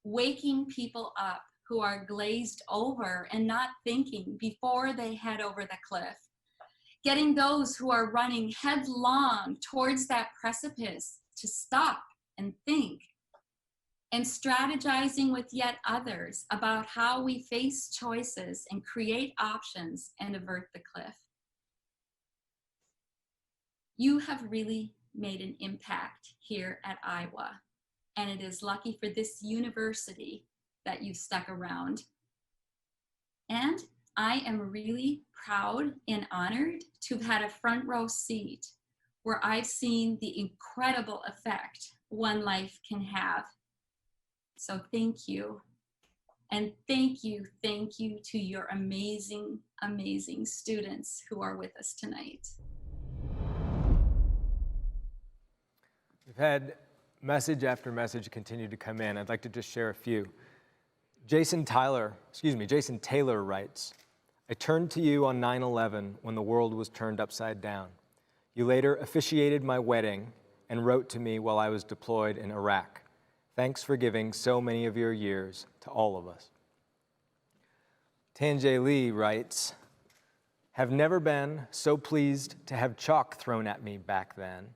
waking people up who are glazed over and not thinking before they head over the cliff, getting those who are running headlong towards that precipice to stop and think, and strategizing with yet others about how we face choices and create options and avert the cliff. You have really made an impact here at Iowa, and it is lucky for this university that you stuck around. And I am really proud and honored to have had a front row seat where I've seen the incredible effect one life can have. So thank you. And thank you to your amazing, amazing students who are with us tonight. We've had message after message continue to come in. I'd like to just share a few. Jason Taylor writes, I turned to you on 9/11 when the world was turned upside down. You later officiated my wedding and wrote to me while I was deployed in Iraq. Thanks for giving so many of your years to all of us. Tanjay Lee writes, have never been so pleased to have chalk thrown at me back then.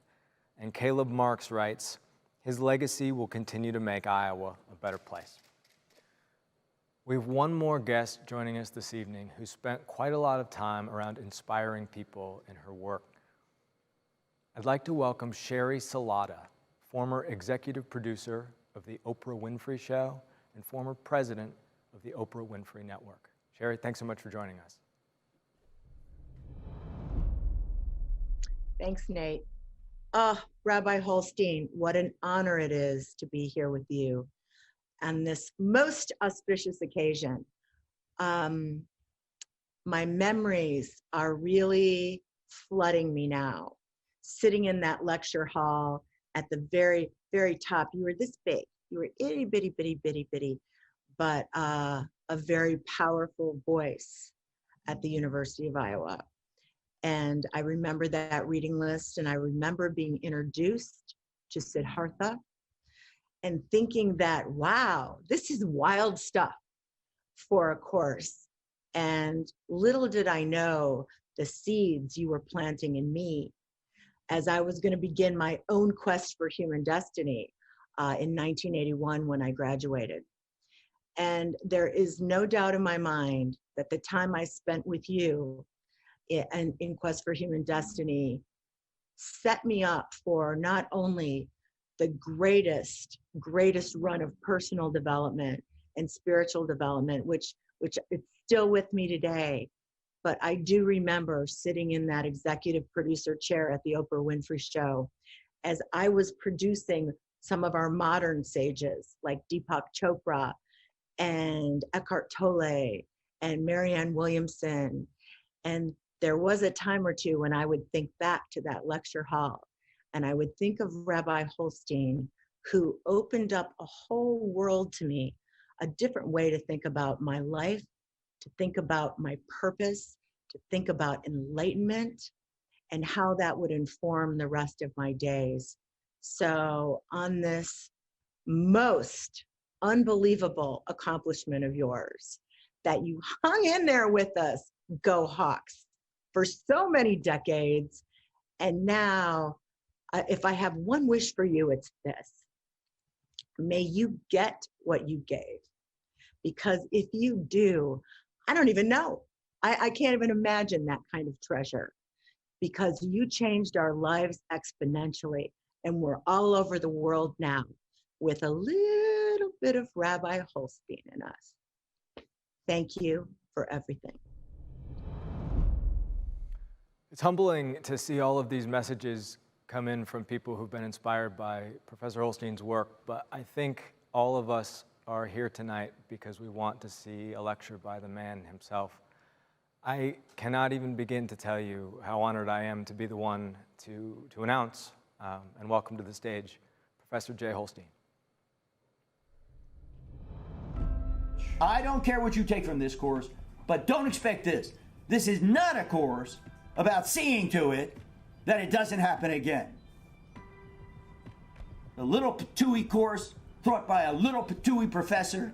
And Caleb Marks writes, his legacy will continue to make Iowa a better place. We have one more guest joining us this evening who spent quite a lot of time around inspiring people in her work. I'd like to welcome Sherry Salada, former executive producer of The Oprah Winfrey Show and former president of the Oprah Winfrey Network. Sherry, thanks so much for joining us. Thanks, Nate. Rabbi Holstein, what an honor it is to be here with you on this most auspicious occasion. My memories are really flooding me now. Sitting in that lecture hall at the very, very top, you were this big. You were itty bitty, bitty, bitty, bitty, but a very powerful voice at the University of Iowa. And I remember that reading list, and I remember being introduced to Siddhartha and thinking that, wow, this is wild stuff for a course. And little did I know the seeds you were planting in me as I was going to begin my own quest for human destiny in 1981 when I graduated. And there is no doubt in my mind that the time I spent with you in Quest for Human Destiny set me up for not only the greatest run of personal development and spiritual development, which it's still with me today, but I do remember sitting in that executive producer chair at the Oprah Winfrey Show as I was producing some of our modern sages like Deepak Chopra and Eckhart Tolle and Marianne Williamson. And there was a time or two when I would think back to that lecture hall and I would think of Rabbi Holstein, who opened up a whole world to me, a different way to think about my life, to think about my purpose, to think about enlightenment, and how that would inform the rest of my days. So on this most unbelievable accomplishment of yours, that you hung in there with us, go Hawks, for so many decades. And now, if I have one wish for you, it's this. May you get what you gave. Because if you do, I don't even know. I can't even imagine that kind of treasure, because you changed our lives exponentially, and we're all over the world now with a little bit of Rabbi Holstein in us. Thank you for everything. It's humbling to see all of these messages come in from people who've been inspired by Professor Holstein's work, but I think all of us are here tonight because we want to see a lecture by the man himself. I cannot even begin to tell you how honored I am to be the one to announce and welcome to the stage Professor Jay Holstein. I don't care what you take from this course, but don't expect this. This is not a course about seeing to it that it doesn't happen again. A little patooey course taught by a little patooey professor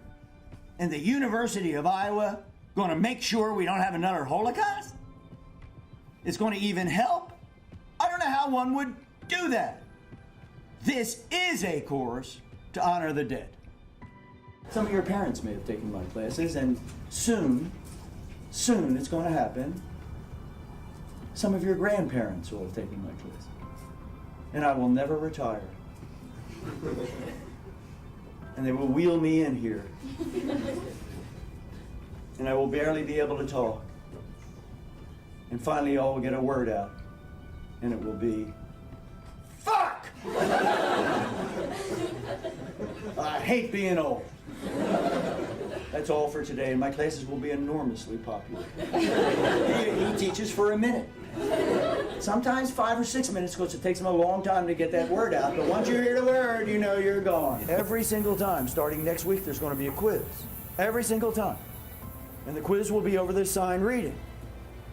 in the University of Iowa going to make sure we don't have another Holocaust? It's going to even help? I don't know how one would do that. This is a course to honor the dead. Some of your parents may have taken my classes, and soon it's going to happen. Some of your grandparents will have taken my classes. And I will never retire. And they will wheel me in here. And I will barely be able to talk. And finally, all will get a word out. And it will be, fuck! I hate being old. That's all for today, and my classes will be enormously popular. He teaches for a minute. Sometimes 5 or 6 minutes, because it takes him a long time to get that word out. But once you hear the word, you know you're gone. Every single time, starting next week, there's going to be a quiz. Every single time. And the quiz will be over the assigned reading.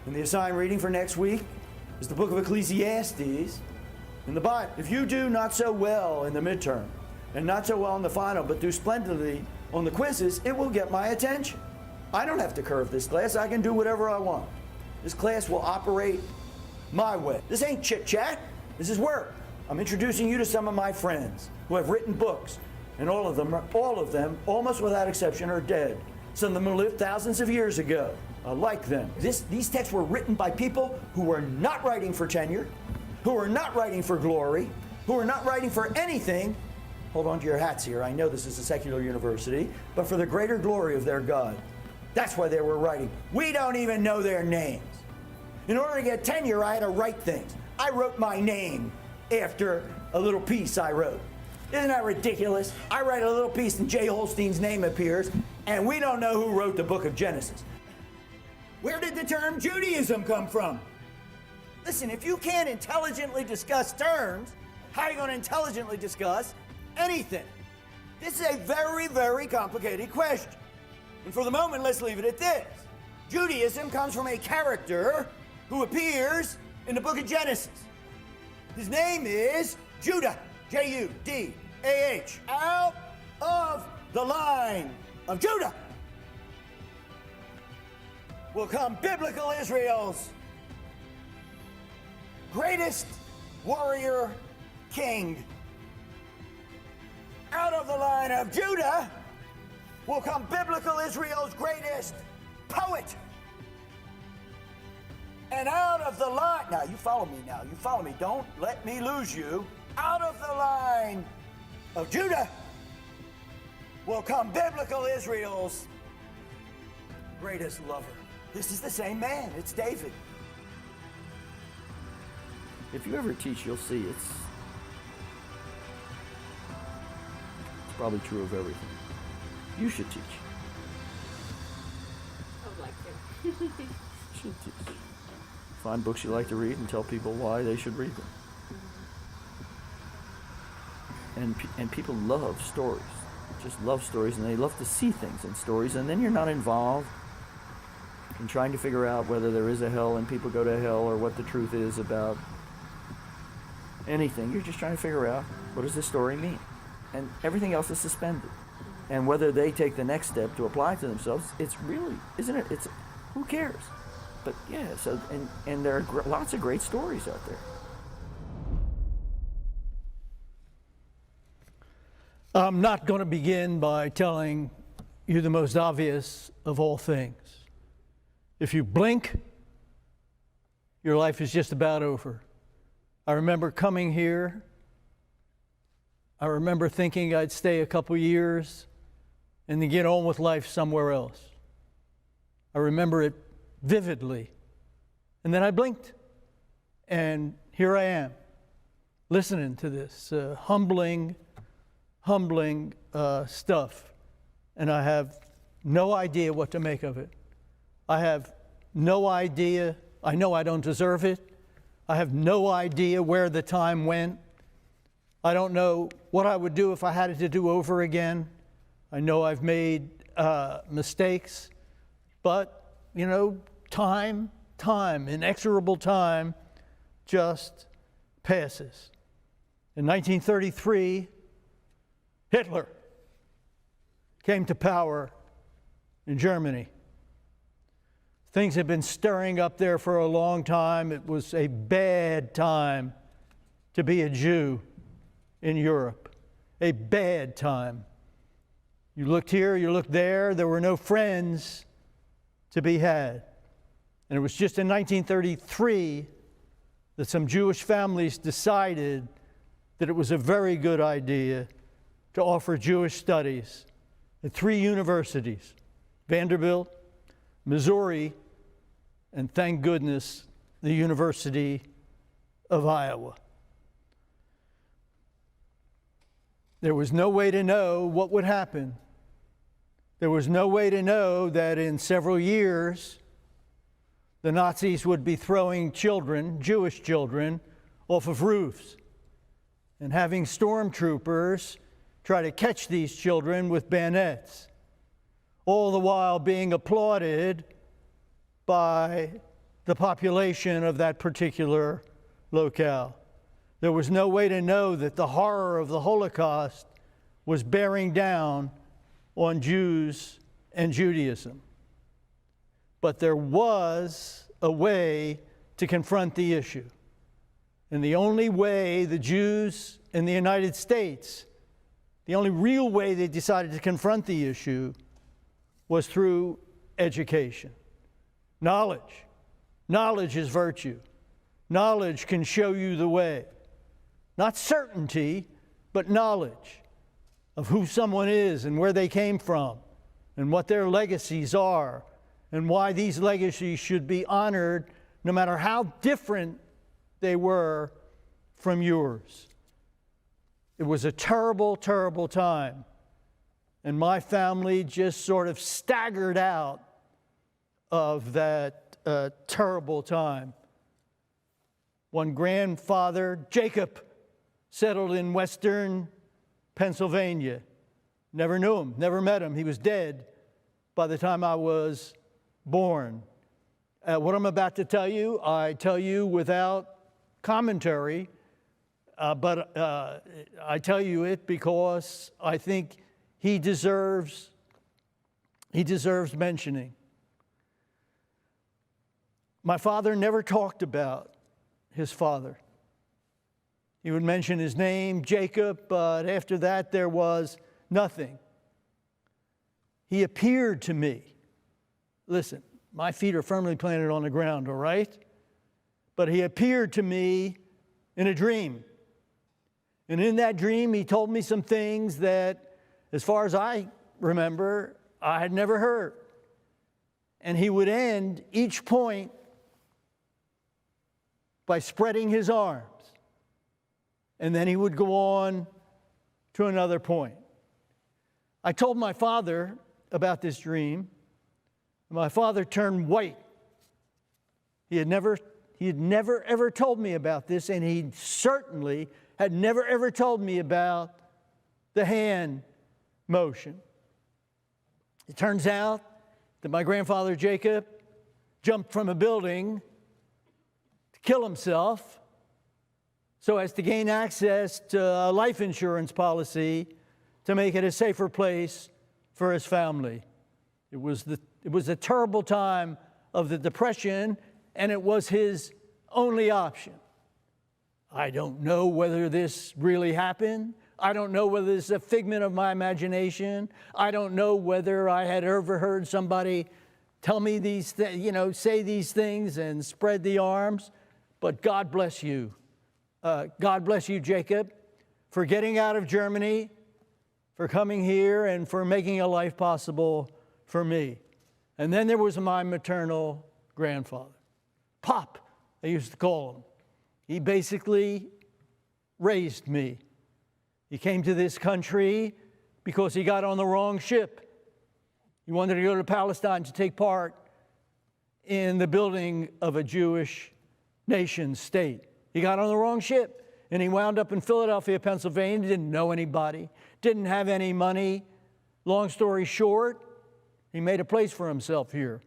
And the assigned reading for next week is the book of Ecclesiastes in the Bible. If you do not so well in the midterm, and not so well in the final, but do splendidly on the quizzes, it will get my attention. I don't have to curve this class. I can do whatever I want. This class will operate my way. This ain't chit-chat. This is work. I'm introducing you to some of my friends who have written books, and all of them, almost without exception, are dead. Some of them lived thousands of years ago. I like them. These texts were written by people who were not writing for tenure, who were not writing for glory, who were not writing for anything. Hold on to your hats here. I know this is a secular university, but for the greater glory of their God. That's why they were writing. We don't even know their names. In order to get tenure, I had to write things. I wrote my name after a little piece I wrote. Isn't that ridiculous? I write a little piece and Jay Holstein's name appears, and we don't know who wrote the book of Genesis. Where did the term Judaism come from? Listen, if you can't intelligently discuss terms, how are you going to intelligently discuss anything? This is a very, very complicated question. And for the moment, let's leave it at this. Judaism comes from a character who appears in the book of Genesis. His name is Judah, J-U-D-A-H. Out of the line of Judah will come biblical Israel's greatest warrior king. Out of the line of Judah will come biblical Israel's greatest poet. And out of the line, now you follow me, don't let me lose you. Out of the line of Judah will come biblical Israel's greatest lover. This is the same man, it's David. If you ever teach, you'll see it's probably true of everything. You should teach. I would like to. You should teach. Find books you like to read and tell people why they should read them. And people love stories. Just love stories, and they love to see things in stories, and then you're not involved in trying to figure out whether there is a hell and people go to hell, or what the truth is about anything. You're just trying to figure out, what does this story mean? And everything else is suspended. And whether they take the next step to apply it to themselves, it's really, isn't it? It's, who cares? But yeah, so, and there are lots of great stories out there. I'm not going to begin by telling you the most obvious of all things. If you blink, your life is just about over. I remember coming here. I remember thinking I'd stay a couple years and then get on with life somewhere else. I remember it vividly. And then I blinked, and here I am, listening to this humbling stuff, and I have no idea what to make of it. I have no idea. I know I don't deserve it. I have no idea where the time went. I don't know what I would do if I had it to do over again. I know I've made mistakes, but, you know, time, inexorable time just passes. In 1933, Hitler came to power in Germany. Things had been stirring up there for a long time. It was a bad time to be a Jew in Europe. A bad time. You looked here, you looked there, there were no friends to be had. And it was just in 1933 that some Jewish families decided that it was a very good idea to offer Jewish studies at 3 universities, Vanderbilt, Missouri, and thank goodness, the University of Iowa. There was no way to know what would happen. There was no way to know that in several years, the Nazis would be throwing children, Jewish children, off of roofs and having stormtroopers try to catch these children with bayonets, all the while being applauded by the population of that particular locale. There was no way to know that the horror of the Holocaust was bearing down on Jews and Judaism. But there was a way to confront the issue. And the only way the Jews in the United States, the only real way they decided to confront the issue was through education. Knowledge. Knowledge is virtue. Knowledge can show you the way. Not certainty, but knowledge of who someone is and where they came from and what their legacies are and why these legacies should be honored no matter how different they were from yours. It was a terrible, terrible time. And my family just sort of staggered out of that terrible time. One grandfather, Jacob, settled in western Pennsylvania. Never knew him, never met him. He was dead by the time I was born. What I'm about to tell you, I tell you without commentary, but I tell you it because I think he deserves mentioning. My father never talked about his father. He would mention his name, Jacob, but after that there was nothing. He appeared to me. Listen, my feet are firmly planted on the ground, all right? But he appeared to me in a dream. And in that dream, he told me some things that, as far as I remember, I had never heard. And he would end each point by spreading his arms. And then he would go on to another point. I told my father about this dream. My father turned white. He had never ever told me about this, and he certainly had never ever told me about the hand motion. It turns out that my grandfather Jacob jumped from a building to kill himself so as to gain access to a life insurance policy to make it a safer place for his family. It was a terrible time of the Depression, and it was his only option. I don't know whether this really happened I don't know whether this is a figment of my imagination. I don't know whether I had ever heard somebody tell me these things, say these things and spread the arms. But God bless you. God bless you, Jacob, for getting out of Germany, for coming here, and for making a life possible for me. And then there was my maternal grandfather. Pop, I used to call him. He basically raised me. He came to this country because he got on the wrong ship. He wanted to go to Palestine to take part in the building of a Jewish nation state. He got on the wrong ship, and he wound up in Philadelphia, Pennsylvania. Didn't know anybody, didn't have any money. Long story short, he made a place for himself here.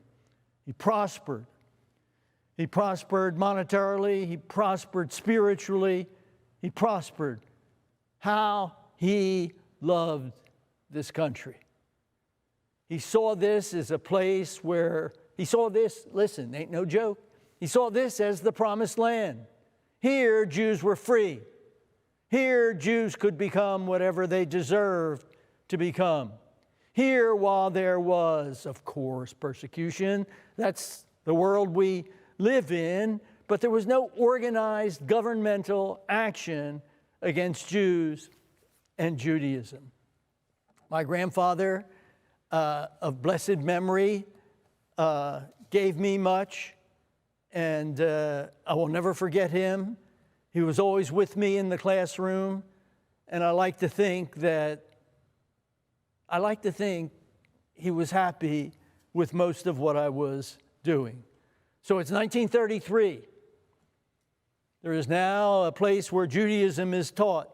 He prospered. He prospered monetarily. He prospered spiritually. He prospered. How he loved this country. He saw this as a place where, he saw this, listen, ain't no joke. He saw this as the promised land. Here, Jews were free. Here, Jews could become whatever they deserved to become. Here, while there was, of course, persecution, that's the world we live in, but there was no organized governmental action against Jews and Judaism. My grandfather, of blessed memory, gave me much, and I will never forget him. He was always with me in the classroom, and I like to think he was happy with most of what I was doing. So it's 1933. There is now a place where Judaism is taught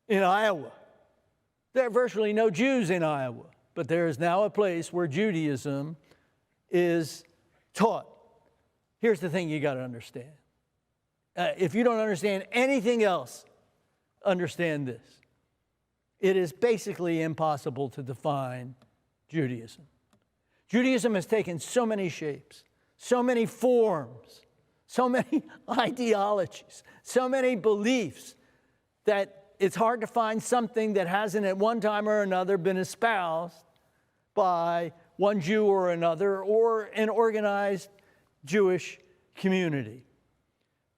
in Iowa. There are virtually no Jews in Iowa, but there is now a place where Judaism is taught. Here's the thing you got to understand. If you don't understand anything else, understand this. It is basically impossible to define Judaism. Judaism has taken so many shapes, so many forms, so many ideologies, so many beliefs that it's hard to find something that hasn't at one time or another been espoused by one Jew or another or an organized Jewish community.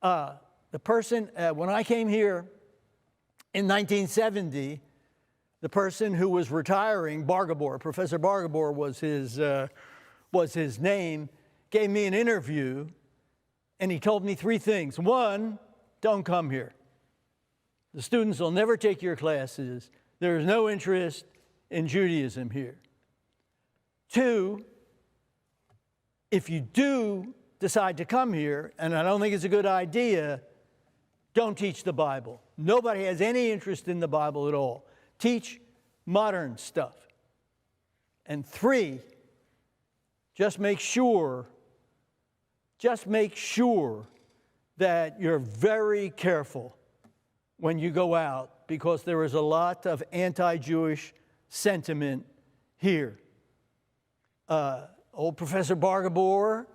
The person, when I came here in 1970, the person who was retiring, Bargabor, Professor Bargabor was his name, gave me an interview, and he told me three things. One, don't come here. The students will never take your classes. There is no interest in Judaism here. Two, if you do decide to come here, and I don't think it's a good idea, don't teach the Bible. Nobody has any interest in the Bible at all. Teach modern stuff. And three, just make sure that you're very careful when you go out, because there is a lot of anti-Jewish sentiment here. Old Professor Bargabor,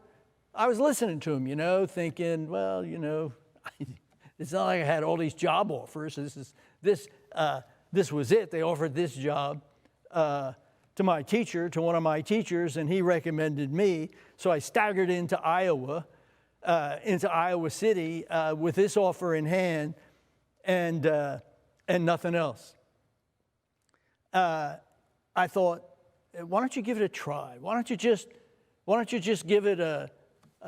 I was listening to him, thinking, well, it's not like I had all these job offers. This was it. They offered this job to one of my teachers, and he recommended me. So I staggered into Iowa City with this offer in hand and nothing else. I thought, why don't you give it a try? Why don't you just give it a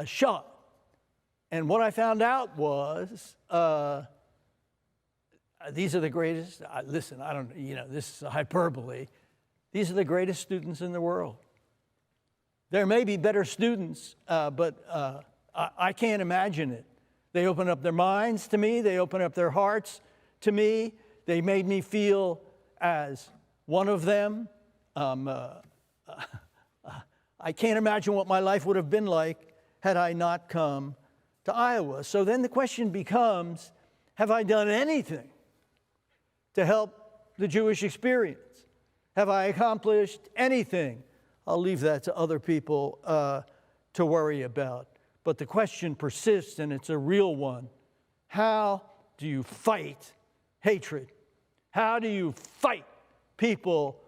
shot? And what I found out was, these are the greatest, listen, I don't, this is a hyperbole. These are the greatest students in the world. There may be better students, but I can't imagine it. They open up their minds to me. They open up their hearts to me. They made me feel as one of them. I can't imagine what my life would have been like had I not come to Iowa. So then the question becomes, have I done anything to help the Jewish experience? Have I accomplished anything? I'll leave that to other people to worry about. But the question persists, and it's a real one. How do you fight hatred How do you fight people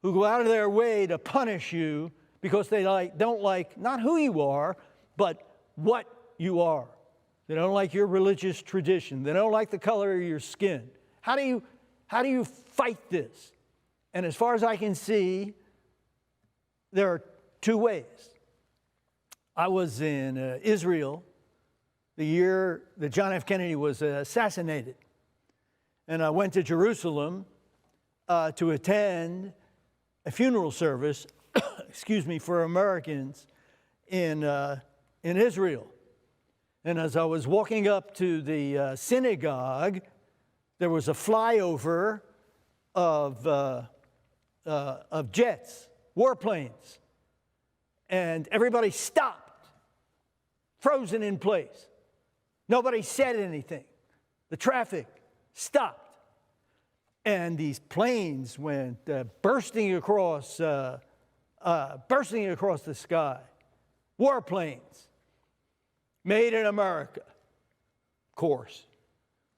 who go out of their way to punish you because they don't like not who you are, but what you are? They don't like your religious tradition. They don't like the color of your skin. How do you fight this? And as far as I can see, there are two ways. I was in Israel the year that John F. Kennedy was assassinated. And I went to Jerusalem to attend a funeral service, for Americans in Israel. And as I was walking up to the synagogue, there was a flyover of jets, warplanes, and everybody stopped, frozen in place. Nobody said anything. The traffic stopped. And these planes went bursting across the sky. Warplanes, made in America, of course,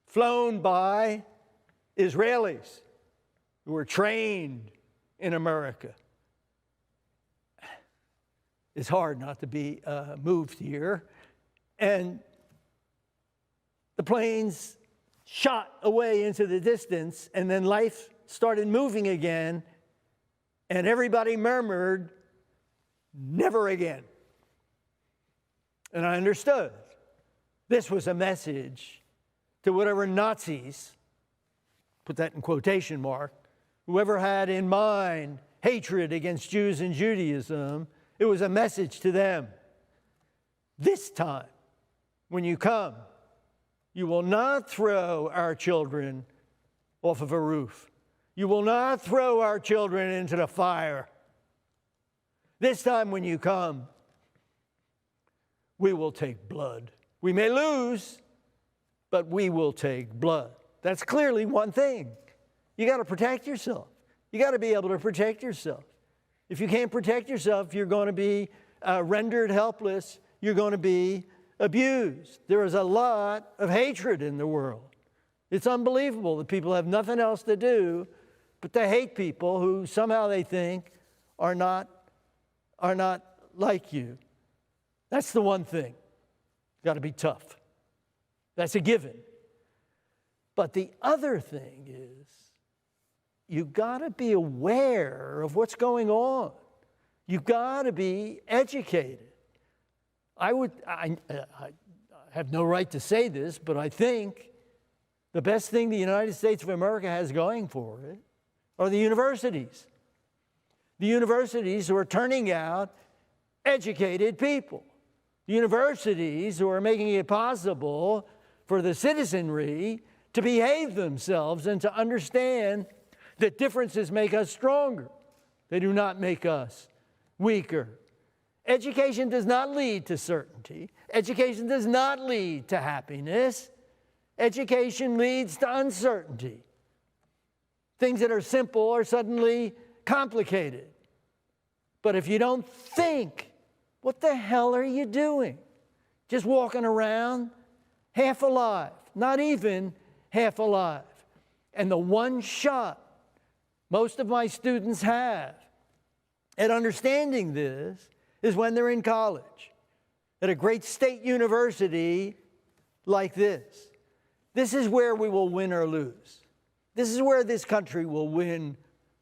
flown by Israelis who were trained in America. It's hard not to be moved here. And the planes shot away into the distance, and then life started moving again, and everybody murmured, "Never again." And I understood. This was a message to whatever Nazis, put that in quotation mark, whoever had in mind hatred against Jews and Judaism, it was a message to them. This time, when you come, you will not throw our children off of a roof. You will not throw our children into the fire. This time when you come, we will take blood. We may lose, but we will take blood. That's clearly one thing. You got to protect yourself. You got to be able to protect yourself. If you can't protect yourself, you're going to be rendered helpless. You're going to be abused. There is a lot of hatred in the world. It's unbelievable that people have nothing else to do but to hate people who somehow they think are not like you. That's the one thing. You've got to be tough. That's a given. But the other thing is, you've got to be aware of what's going on. You've got to be educated. I have no right to say this, but I think the best thing the United States of America has going for it are the universities. The universities who are turning out educated people. The universities who are making it possible for the citizenry to behave themselves and to understand that differences make us stronger. They do not make us weaker. Education does not lead to certainty. Education does not lead to happiness. Education leads to uncertainty. Things that are simple are suddenly complicated. But if you don't think, what the hell are you doing? Just walking around half alive, not even half alive. And the one shot most of my students have at understanding this is when they're in college, at a great state university like this. This is where we will win or lose. This is where this country will win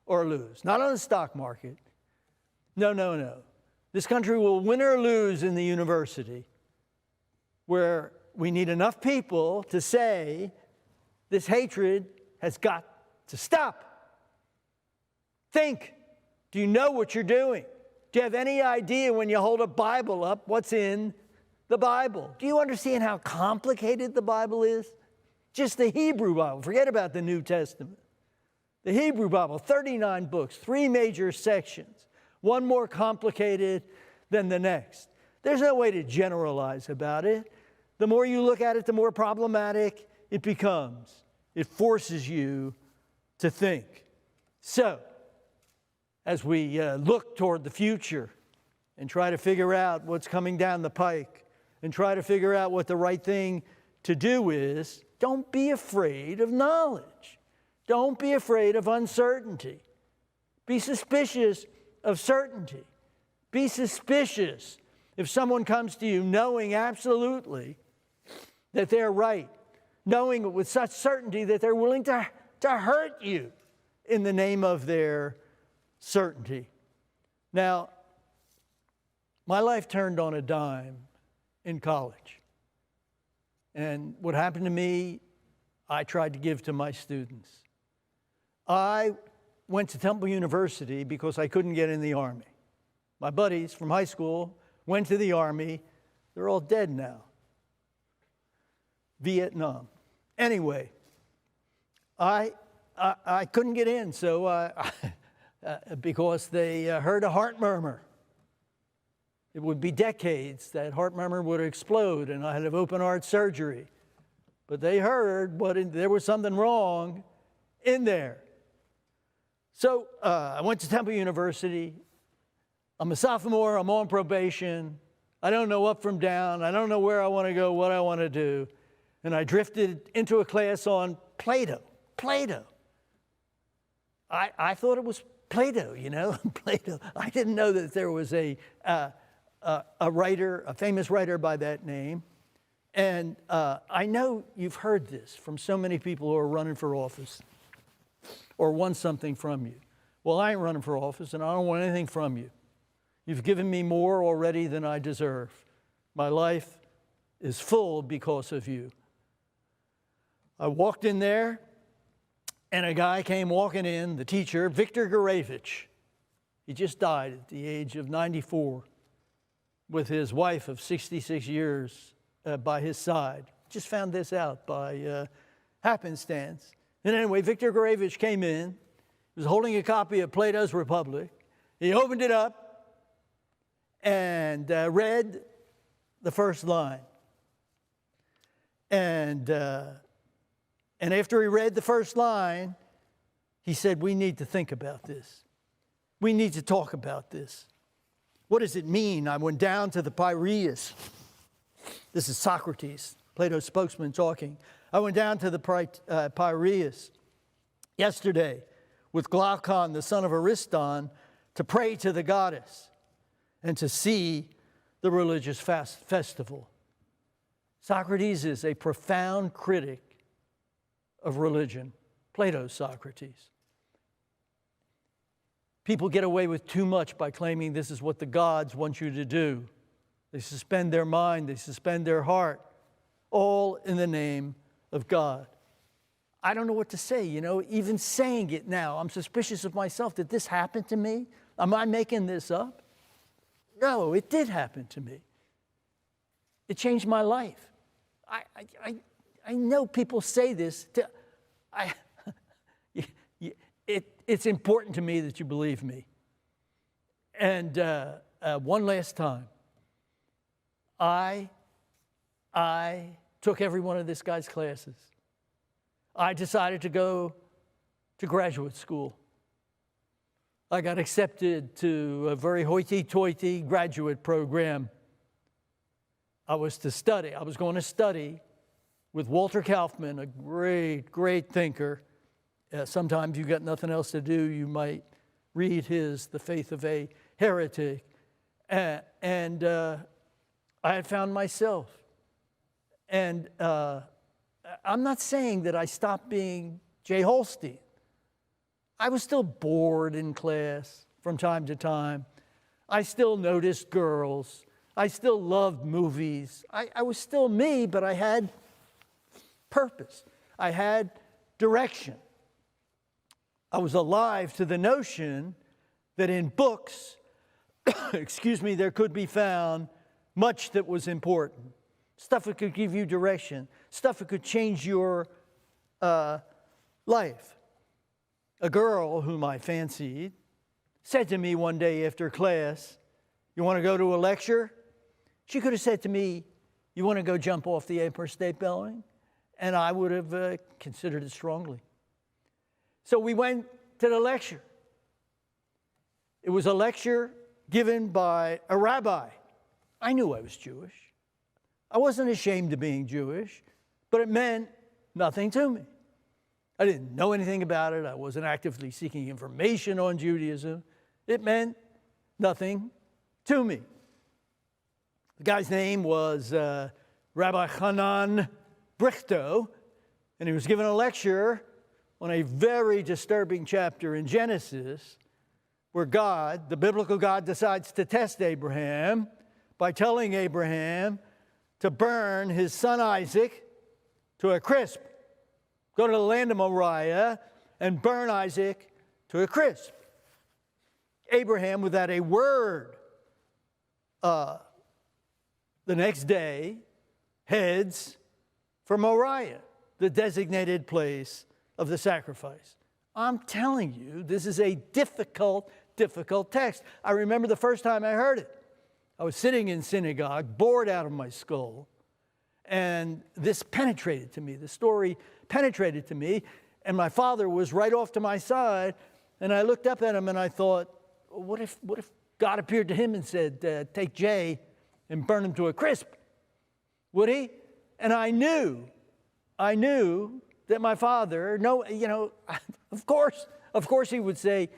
or lose. Not on the stock market. No. This country will win or lose in the university, where we need enough people to say this hatred has got to stop. Think. Do you know what you're doing? Do you have any idea when you hold a Bible up what's in the Bible? Do you understand how complicated the Bible is? Just the Hebrew Bible. Forget about the New Testament. The Hebrew Bible, 39 books, 3 major sections, one more complicated than the next. There's no way to generalize about it. The more you look at it, the more problematic it becomes. It forces you to think. So, as we look toward the future and try to figure out what's coming down the pike and try to figure out what the right thing to do is, don't be afraid of knowledge. Don't be afraid of uncertainty. Be suspicious of certainty. Be suspicious if someone comes to you knowing absolutely that they're right, knowing with such certainty that they're willing to hurt you in the name of their certainty. Now, my life turned on a dime in college. And what happened to me, I tried to give to my students. I went to Temple University because I couldn't get in the Army. My buddies from high school went to the Army. They're all dead now. Vietnam. Anyway, I couldn't get in, so because they heard a heart murmur. It would be decades that heart murmur would explode, and I had to have open heart surgery. But they heard there was something wrong in there. So I went to Temple University. I'm a sophomore. I'm on probation. I don't know up from down. I don't know where I want to go, what I want to do. And I drifted into a class on Plato. Plato. I thought it was Plato, you know, Plato. I didn't know that there was a writer, a famous writer by that name. And I know you've heard this from so many people who are running for office or want something from you. Well, I ain't running for office, and I don't want anything from you. You've given me more already than I deserve. My life is full because of you. I walked in there, and a guy came walking in, the teacher, Victor Gurevich. He just died at the age of 94 with his wife of 66 years by his side. Just found this out by happenstance. And anyway, Victor Gurevich came in. He was holding a copy of Plato's Republic. He opened it up and read the first line. And after he read the first line, he said, we need to think about this. We need to talk about this. What does it mean? I went down to the Piraeus. This is Socrates, Plato's spokesman, talking. I went down to the Piraeus yesterday with Glaucon, the son of Ariston, to pray to the goddess and to see the religious festival. Socrates is a profound critic of religion, Plato's Socrates. People get away with too much by claiming this is what the gods want you to do. They suspend their mind, they suspend their heart, all in the name of God. I don't know what to say, you know, even saying it now, I'm suspicious of myself. Did this happen to me? Am I making this up? No, it did happen to me. It changed my life. I know people say this. It's important to me that you believe me. And one last time, I took every one of this guy's classes. I decided to go to graduate school. I got accepted to a very hoity-toity graduate program. I was going to study with Walter Kaufman, a great, great thinker. Sometimes you got nothing else to do, you might read The Faith of a Heretic. And I had found myself. And I'm not saying that I stopped being Jay Holstein. I was still bored in class from time to time. I still noticed girls. I still loved movies. I was still me, but I had purpose. I had direction. I was alive to the notion that in books, there could be found much that was important. Stuff that could give you direction. Stuff that could change your life. A girl whom I fancied said to me one day after class, "You want to go to a lecture?" She could have said to me, "You want to go jump off the Empire State Building?" And I would have considered it strongly. So we went to the lecture. It was a lecture given by a rabbi. I knew I was Jewish. I wasn't ashamed of being Jewish, but it meant nothing to me. I didn't know anything about it. I wasn't actively seeking information on Judaism. It meant nothing to me. The guy's name was Rabbi Hanan Brichto, and he was giving a lecture on a very disturbing chapter in Genesis where God, the biblical God, decides to test Abraham by telling Abraham to burn his son Isaac to a crisp. Go to the land of Moriah and burn Isaac to a crisp. Abraham, without a word, the next day heads for Moriah, the designated place of the sacrifice. I'm telling you, this is a difficult text. I remember the first time I heard it. I was sitting in synagogue, bored out of my skull, and this penetrated to me. The story penetrated to me, and my father was right off to my side, and I looked up at him and I thought, what if God appeared to him and said, take Jay and burn him to a crisp? Would he? And I knew that my father, of course he would say,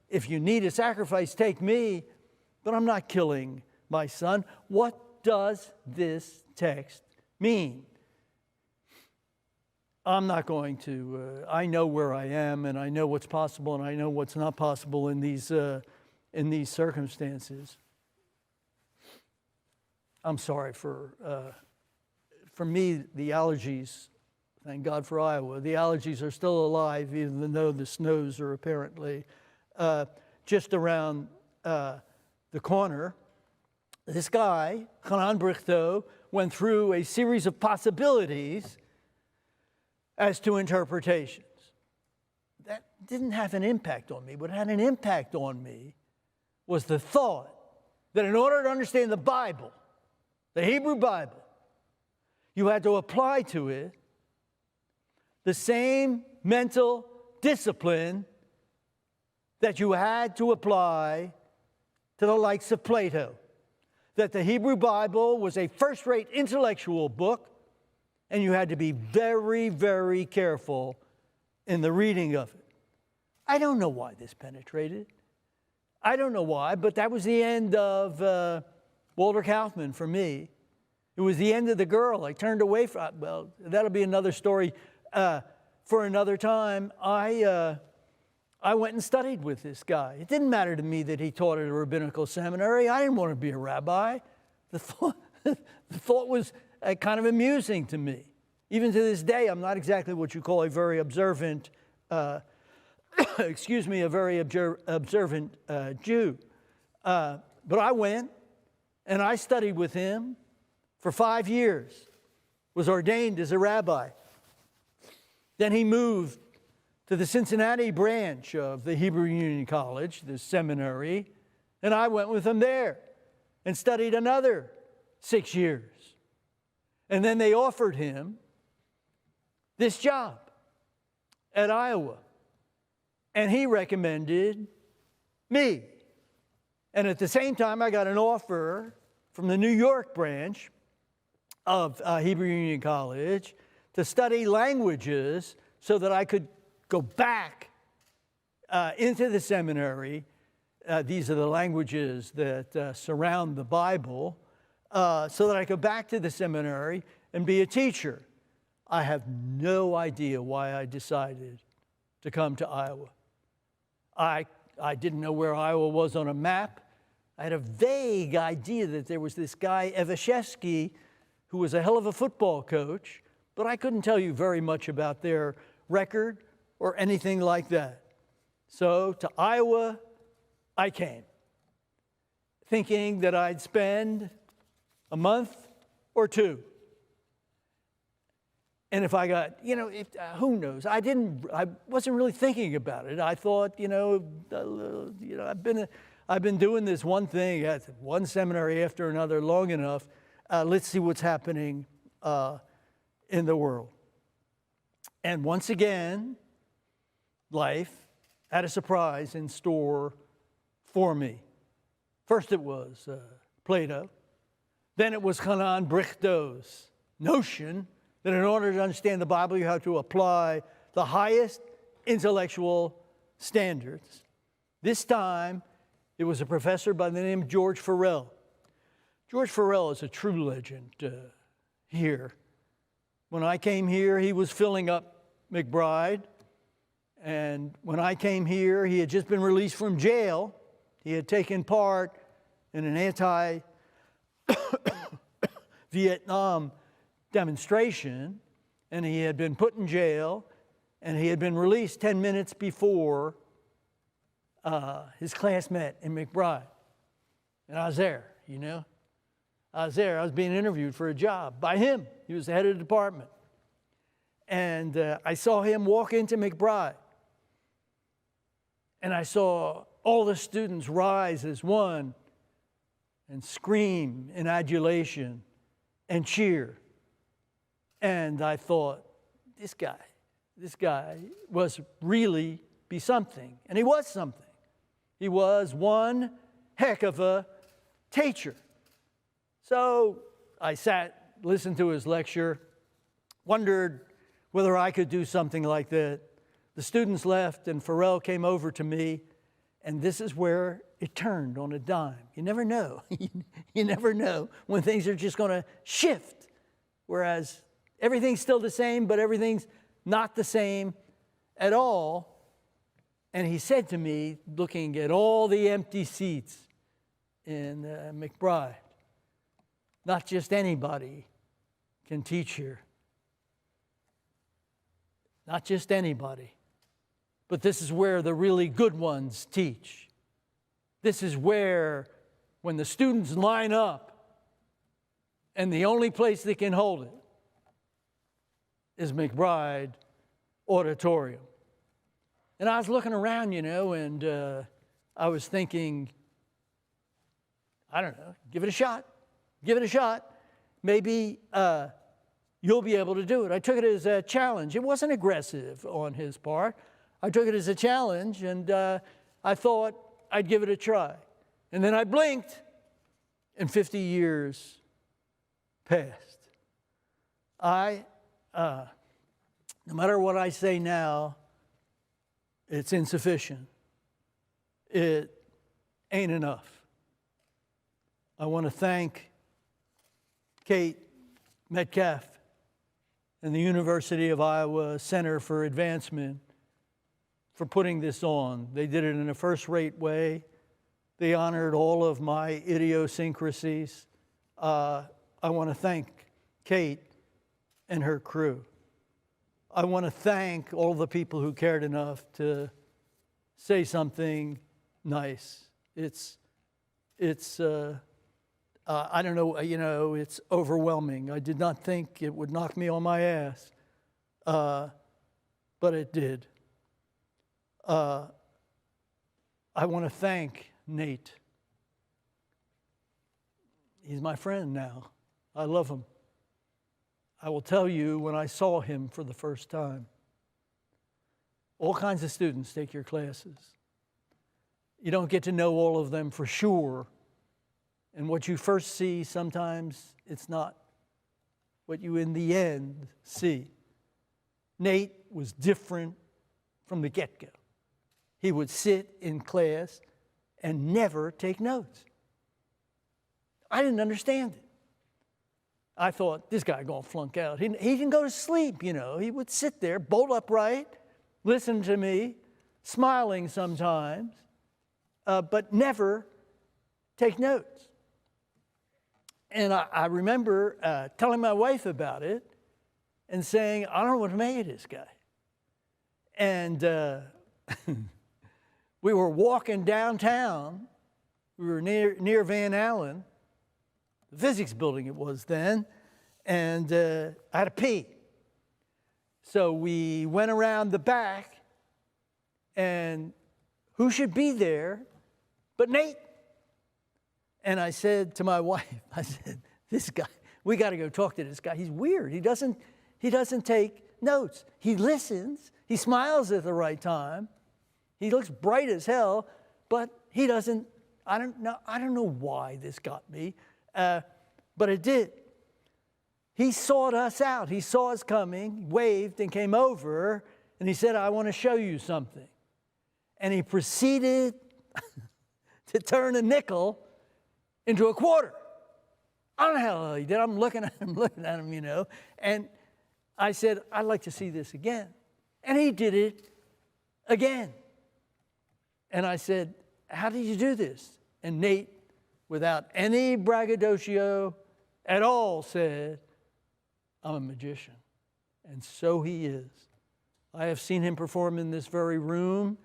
if you need a sacrifice, take me, but I'm not killing my son. What does this text mean? I'm not going to, I know where I am, and I know what's possible, and I know what's not possible in these circumstances. I'm sorry for me, the allergies, thank God for Iowa, the allergies are still alive, even though the snows are apparently just around the corner. This guy, Hanan Brichto, went through a series of possibilities as to interpretations. That didn't have an impact on me. What had an impact on me was the thought that in order to understand the Bible, the Hebrew Bible, you had to apply to it the same mental discipline that you had to apply to the likes of Plato. That the Hebrew Bible was a first-rate intellectual book, and you had to be very, very careful in the reading of it. I don't know why this penetrated. I don't know why, but that was the end of Walter Kaufman for me. It was the end of the girl. I turned away from, well, that'll be another story for another time. I went and studied with this guy. It didn't matter to me that he taught at a rabbinical seminary. I didn't want to be a rabbi. The thought was kind of amusing to me. Even to this day, I'm not exactly what you call a very observant, a very observant Jew. But I went and I studied with him for 5 years, was ordained as a rabbi. Then he moved to the Cincinnati branch of the Hebrew Union College, the seminary, and I went with him there and studied another 6 years. And then they offered him this job at Iowa, and he recommended me. And at the same time, I got an offer from the New York branch of Hebrew Union College to study languages so that I could go back into the seminary. These are the languages that surround the Bible, so that I could go back to the seminary and be a teacher. I have no idea why I decided to come to Iowa. I didn't know where Iowa was on a map. I had a vague idea that there was this guy, Evashevsky, who was a hell of a football coach, but I couldn't tell you very much about their record or anything like that. So to Iowa, I came, thinking that I'd spend a month or two. And if I got, who knows? I wasn't really thinking about it. I thought, I've been doing this one thing at one seminary after another long enough. Let's see what's happening in the world. And once again, life had a surprise in store for me. First it was Plato. Then it was Hanan Brichto's notion that in order to understand the Bible, you have to apply the highest intellectual standards. This time, it was a professor by the name of George Farrell. George Farrell is a true legend here. When I came here, he was filling up McBride. And when I came here, he had just been released from jail. He had taken part in an anti-Vietnam demonstration, and he had been put in jail, and he had been released 10 minutes before his class met in McBride. And I was there, you know. I was there. I was being interviewed for a job by him. He was the head of the department. And I saw him walk into McBride. And I saw all the students rise as one and scream in adulation and cheer. And I thought, this guy was really be something. And he was something. He was one heck of a teacher. So I sat, listened to his lecture, wondered whether I could do something like that. The students left, and Farrell came over to me, and this is where it turned on a dime. You never know. You never know when things are just going to shift, whereas everything's still the same, but everything's not the same at all. And he said to me, looking at all the empty seats in McBride, not just anybody can teach here. Not just anybody. But this is where the really good ones teach. This is where, when the students line up, and the only place they can hold it is McBride Auditorium. And I was looking around, you know, and I was thinking, I don't know, give it a shot. Give it a shot. Maybe you'll be able to do it. I took it as a challenge. It wasn't aggressive on his part. I took it as a challenge, and I thought I'd give it a try. And then I blinked, and 50 years passed. No matter what I say now, it's insufficient. It ain't enough. I want to thank Kate Metcalf and the University of Iowa Center for Advancement for putting this on. They did it in a first-rate way. They honored all of my idiosyncrasies. I want to thank Kate and her crew. I want to thank all the people who cared enough to say something nice. I don't know, you know, it's overwhelming. I did not think it would knock me on my ass, but it did. I want to thank Nate. He's my friend now. I love him. I will tell you, when I saw him for the first time, all kinds of students take your classes. You don't get to know all of them for sure. And what you first see, sometimes it's not what you in the end see. Nate was different from the get-go. He would sit in class and never take notes. I didn't understand it. I thought, this guy gonna flunk out. He didn't go to sleep, you know. He would sit there, bolt upright, listen to me, smiling sometimes, but never take notes. And I remember telling my wife about it and saying, I don't know what to make of this guy. And we were walking downtown. We were near Van Allen, the physics building it was then, and I had to pee. So we went around the back, and who should be there but Nate? And I said to my wife, I said, this guy, we got to go talk to this guy. He's weird. He doesn't take notes. He listens. He smiles at the right time. He looks bright as hell, but he doesn't. I don't know why this got me, but it did. He sought us out. He saw us coming, waved, and came over And he said, I want to show you something. And he proceeded to turn a nickel into a quarter. I don't know how he did. I'm looking at him, you know. And I said, I'd like to see this again. And he did it again. And I said, how did you do this? And Nate, without any braggadocio at all, said, I'm a magician. And so he is. I have seen him perform in this very room,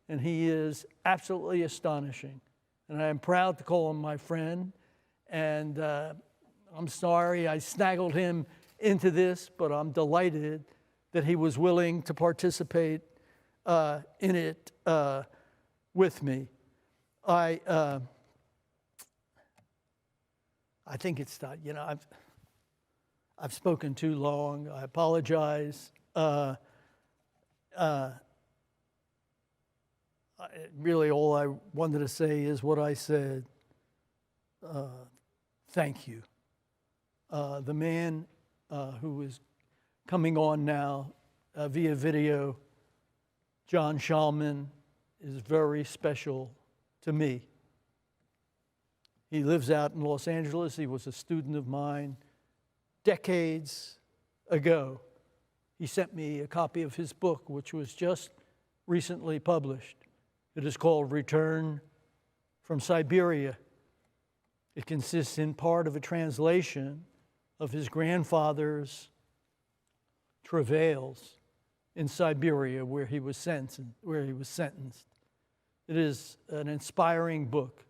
and he is absolutely astonishing. And I am proud to call him my friend. And I'm sorry I snaggled him into this, but I'm delighted that he was willing to participate in it with me. I think it's not, you know, I've spoken too long. I apologize. Really, all I wanted to say is what I said. Thank you. The man who is coming on now via video, John Schalman, is very special to me. He lives out in Los Angeles. He was a student of mine decades ago. He sent me a copy of his book, which was just recently published. It is called Return from Siberia. It consists in part of a translation of his grandfather's travails in Siberia, where he was sentenced. It is an inspiring book,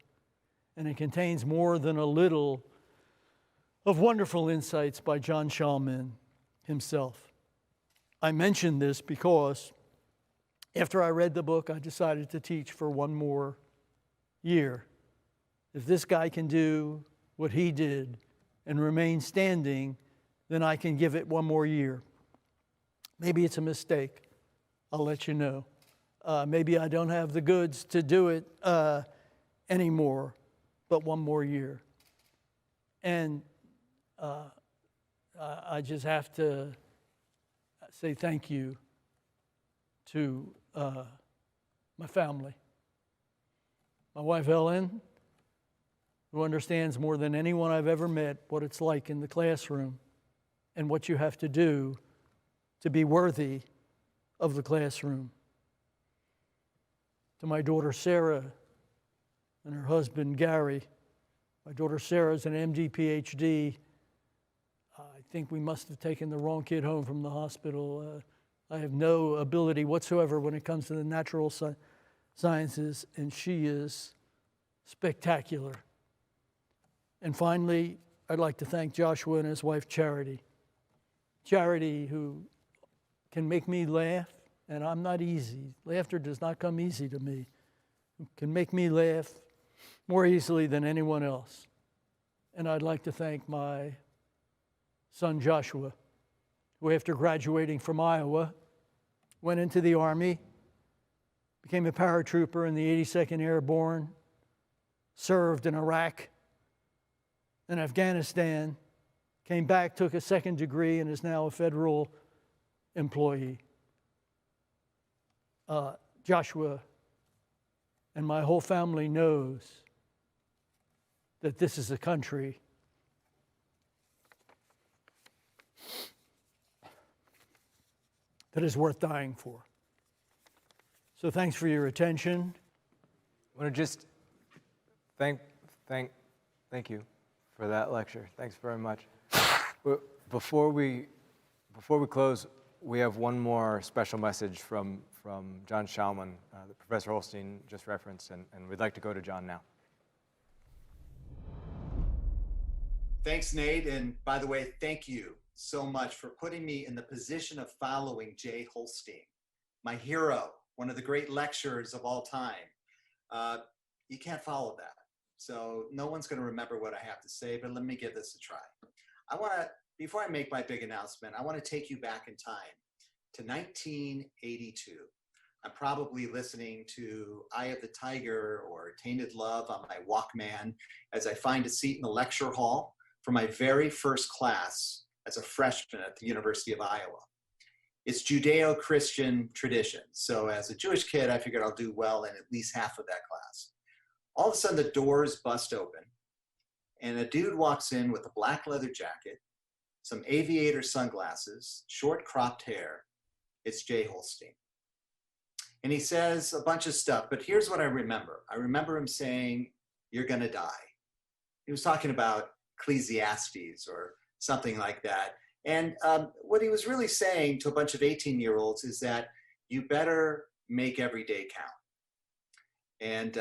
and it contains more than a little of wonderful insights by John Schalman himself. I mention this because after I read the book, I decided to teach for one more year. If this guy can do what he did and remain standing, then I can give it one more year. Maybe it's a mistake. I'll let you know. Maybe I don't have the goods to do it anymore, but one more year. And I just have to say thank you to my family. My wife, Ellen, who understands more than anyone I've ever met what it's like in the classroom and what you have to do to be worthy of the classroom. To my daughter, Sarah, and her husband, Gary. My daughter, Sarah, is an MD, PhD. I think we must have taken the wrong kid home from the hospital. I have no ability whatsoever when it comes to the natural sciences, and she is spectacular. And finally, I'd like to thank Joshua and his wife, Charity. Charity, who can make me laugh, and I'm not easy. Laughter does not come easy to me. Who can make me laugh more easily than anyone else. And I'd like to thank my son, Joshua, who after graduating from Iowa, went into the Army, became a paratrooper in the 82nd Airborne, served in Iraq and Afghanistan, came back, took a second degree, and is now a federal employee. Joshua and my whole family knows that this is a country that is worth dying for. So thanks for your attention. I want to just thank you for that lecture. Thanks very much. Before we close, we have one more special message from John Schalman that Professor Holstein just referenced, and we'd like to go to John now. Thanks, Nate. And by the way, thank you so much for putting me in the position of following Jay Holstein, my hero, one of the great lecturers of all time. You can't follow that. So no one's going to remember what I have to say, but let me give this a try. Before I make my big announcement, I want to take you back in time to 1982. I'm probably listening to Eye of the Tiger or Tainted Love on my Walkman as I find a seat in the lecture hall for my very first class as a freshman at the University of Iowa. It's Judeo-Christian tradition. So as a Jewish kid, I figured I'll do well in at least half of that class. All of a sudden, the doors bust open, and a dude walks in with a black leather jacket, some aviator sunglasses, short cropped hair. It's Jay Holstein. And he says a bunch of stuff, but here's what I remember. I remember him saying, "You're gonna die." He was talking about Ecclesiastes or something like that. And what he was really saying to a bunch of 18-year-olds is that you better make every day count. And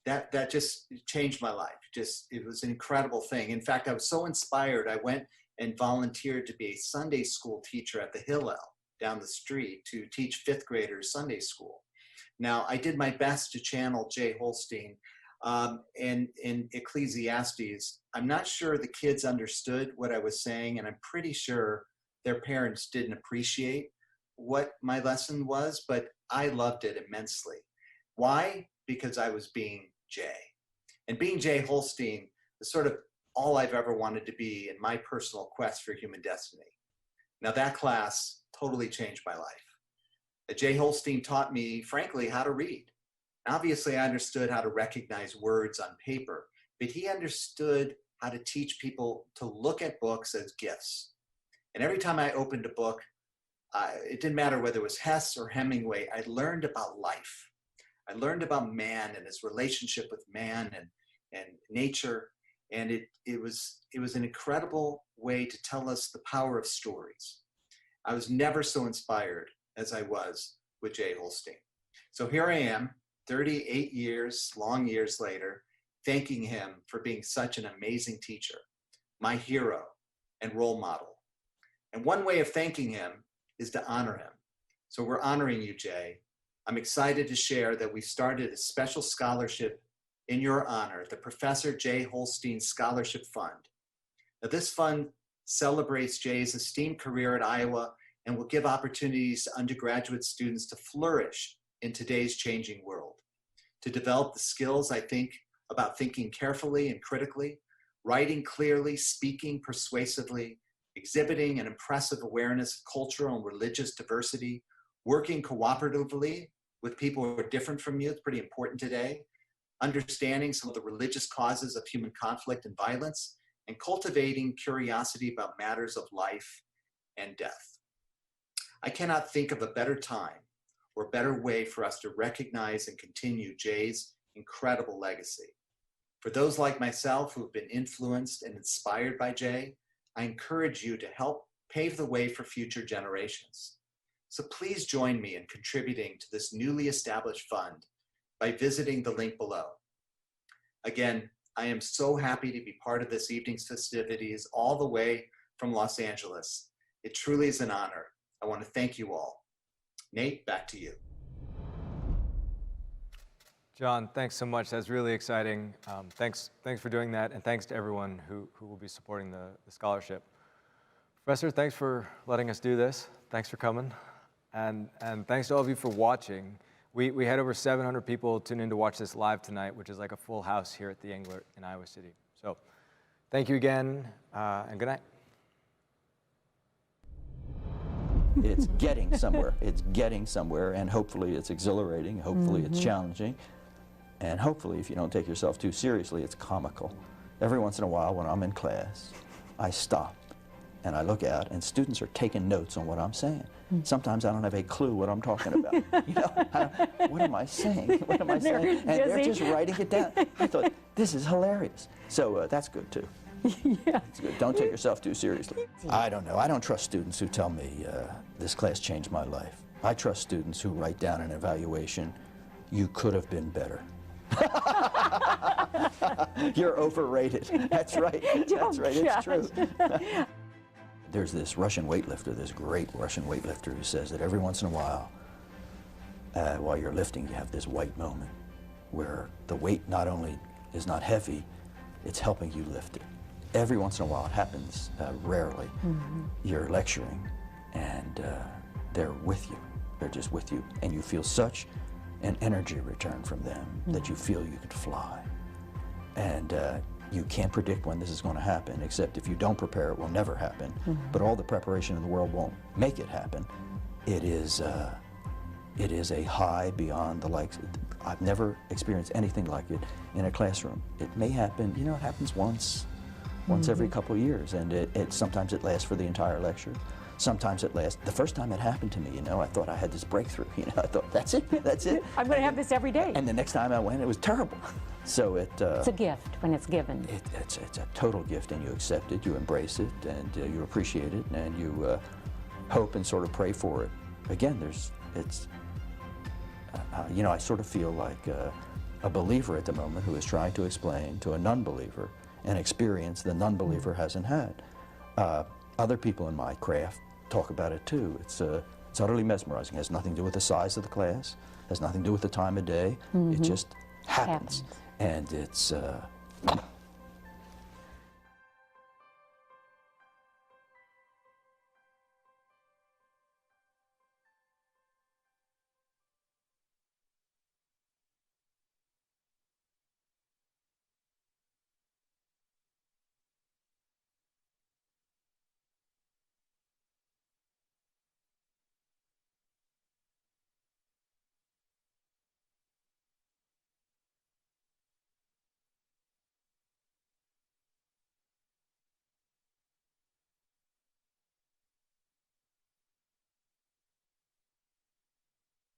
that just changed my life. It was an incredible thing. In fact, I was so inspired, I went and volunteered to be a Sunday school teacher at the Hillel down the street to teach fifth graders Sunday school. Now, I did my best to channel Jay Holstein in Ecclesiastes. I'm not sure the kids understood what I was saying, and I'm pretty sure their parents didn't appreciate what my lesson was, but I loved it immensely. Why? Because I was being Jay. And being Jay Holstein is sort of all I've ever wanted to be in my personal quest for human destiny. Now, that class totally changed my life. Jay Holstein taught me, frankly, how to read. Obviously, I understood how to recognize words on paper, but he understood how to teach people to look at books as gifts. And every time I opened a book, it didn't matter whether it was Hess or Hemingway, I learned about life. I learned about man and his relationship with man and nature. And it was an incredible way to tell us the power of stories. I was never so inspired as I was with Jay Holstein. So here I am, 38 long years later, thanking him for being such an amazing teacher, my hero and role model. And one way of thanking him is to honor him. So we're honoring you, Jay. I'm excited to share that we started a special scholarship in your honor, the Professor Jay Holstein Scholarship Fund. Now, this fund celebrates Jay's esteemed career at Iowa and will give opportunities to undergraduate students to flourish in today's changing world, to develop the skills, I think, about thinking carefully and critically, writing clearly, speaking persuasively, exhibiting an impressive awareness of cultural and religious diversity, working cooperatively with people who are different from you. It's pretty important today. Understanding some of the religious causes of human conflict and violence, and cultivating curiosity about matters of life and death. I cannot think of a better time or better way for us to recognize and continue Jay's incredible legacy. For those like myself who have been influenced and inspired by Jay, I encourage you to help pave the way for future generations. So please join me in contributing to this newly established fund by visiting the link below. Again, I am so happy to be part of this evening's festivities all the way from Los Angeles. It truly is an honor. I want to thank you all. Nate, back to you. John, thanks so much. That's really exciting. Thanks for doing that, and thanks to everyone who will be supporting the scholarship. Professor, thanks for letting us do this. Thanks for coming, and thanks to all of you for watching. We had over 700 people tune in to watch this live tonight, which is like a full house here at the Englert in Iowa City. So thank you again, and good night. It's getting somewhere. It's getting somewhere, and hopefully it's exhilarating. Hopefully it's challenging. And hopefully, if you don't take yourself too seriously, it's comical. Every once in a while, when I'm in class, I stop and I look out, and students are taking notes on what I'm saying. Sometimes I don't have a clue what I'm talking about. You know, what am I saying? What am I saying? And they're just writing it down. I thought, this is hilarious. So that's good too. Yeah. It's good. Don't take yourself too seriously. I don't know. I don't trust students who tell me this class changed my life. I trust students who write down an evaluation, you could have been better. You're overrated. That's right. That's right. It's true. There's this Russian weightlifter, this great Russian weightlifter, who says that every once in a while you're lifting, you have this white moment where the weight not only is not heavy, it's helping you lift it. Every once in a while, it happens, rarely. You're lecturing, and they're with you. They're just with you, and you feel such an energy return from them that you feel you could fly. And you can't predict when this is going to happen, except if you don't prepare, it will never happen. But all the preparation in the world won't make it happen. it is a high beyond the likes. I've never experienced anything like it in a classroom. It may happen, you know, it happens once every couple of years, and it sometimes it lasts for the entire lecture. Sometimes it lasts. The first time it happened to me, you know, I thought I had this breakthrough. You know, I thought, that's it. I'm going to have this every day. And the next time I went, it was terrible. So it's a gift when it's given. It's a total gift, and you accept it, you embrace it, and you appreciate it, and you hope and sort of pray for it. Again, you know, I sort of feel like a believer at the moment who is trying to explain to a non-believer an experience the non-believer hasn't had. Other people in my craft talk about it too. It's utterly mesmerizing. It has nothing to do with the size of the class, has nothing to do with the time of day. It just happens. And it's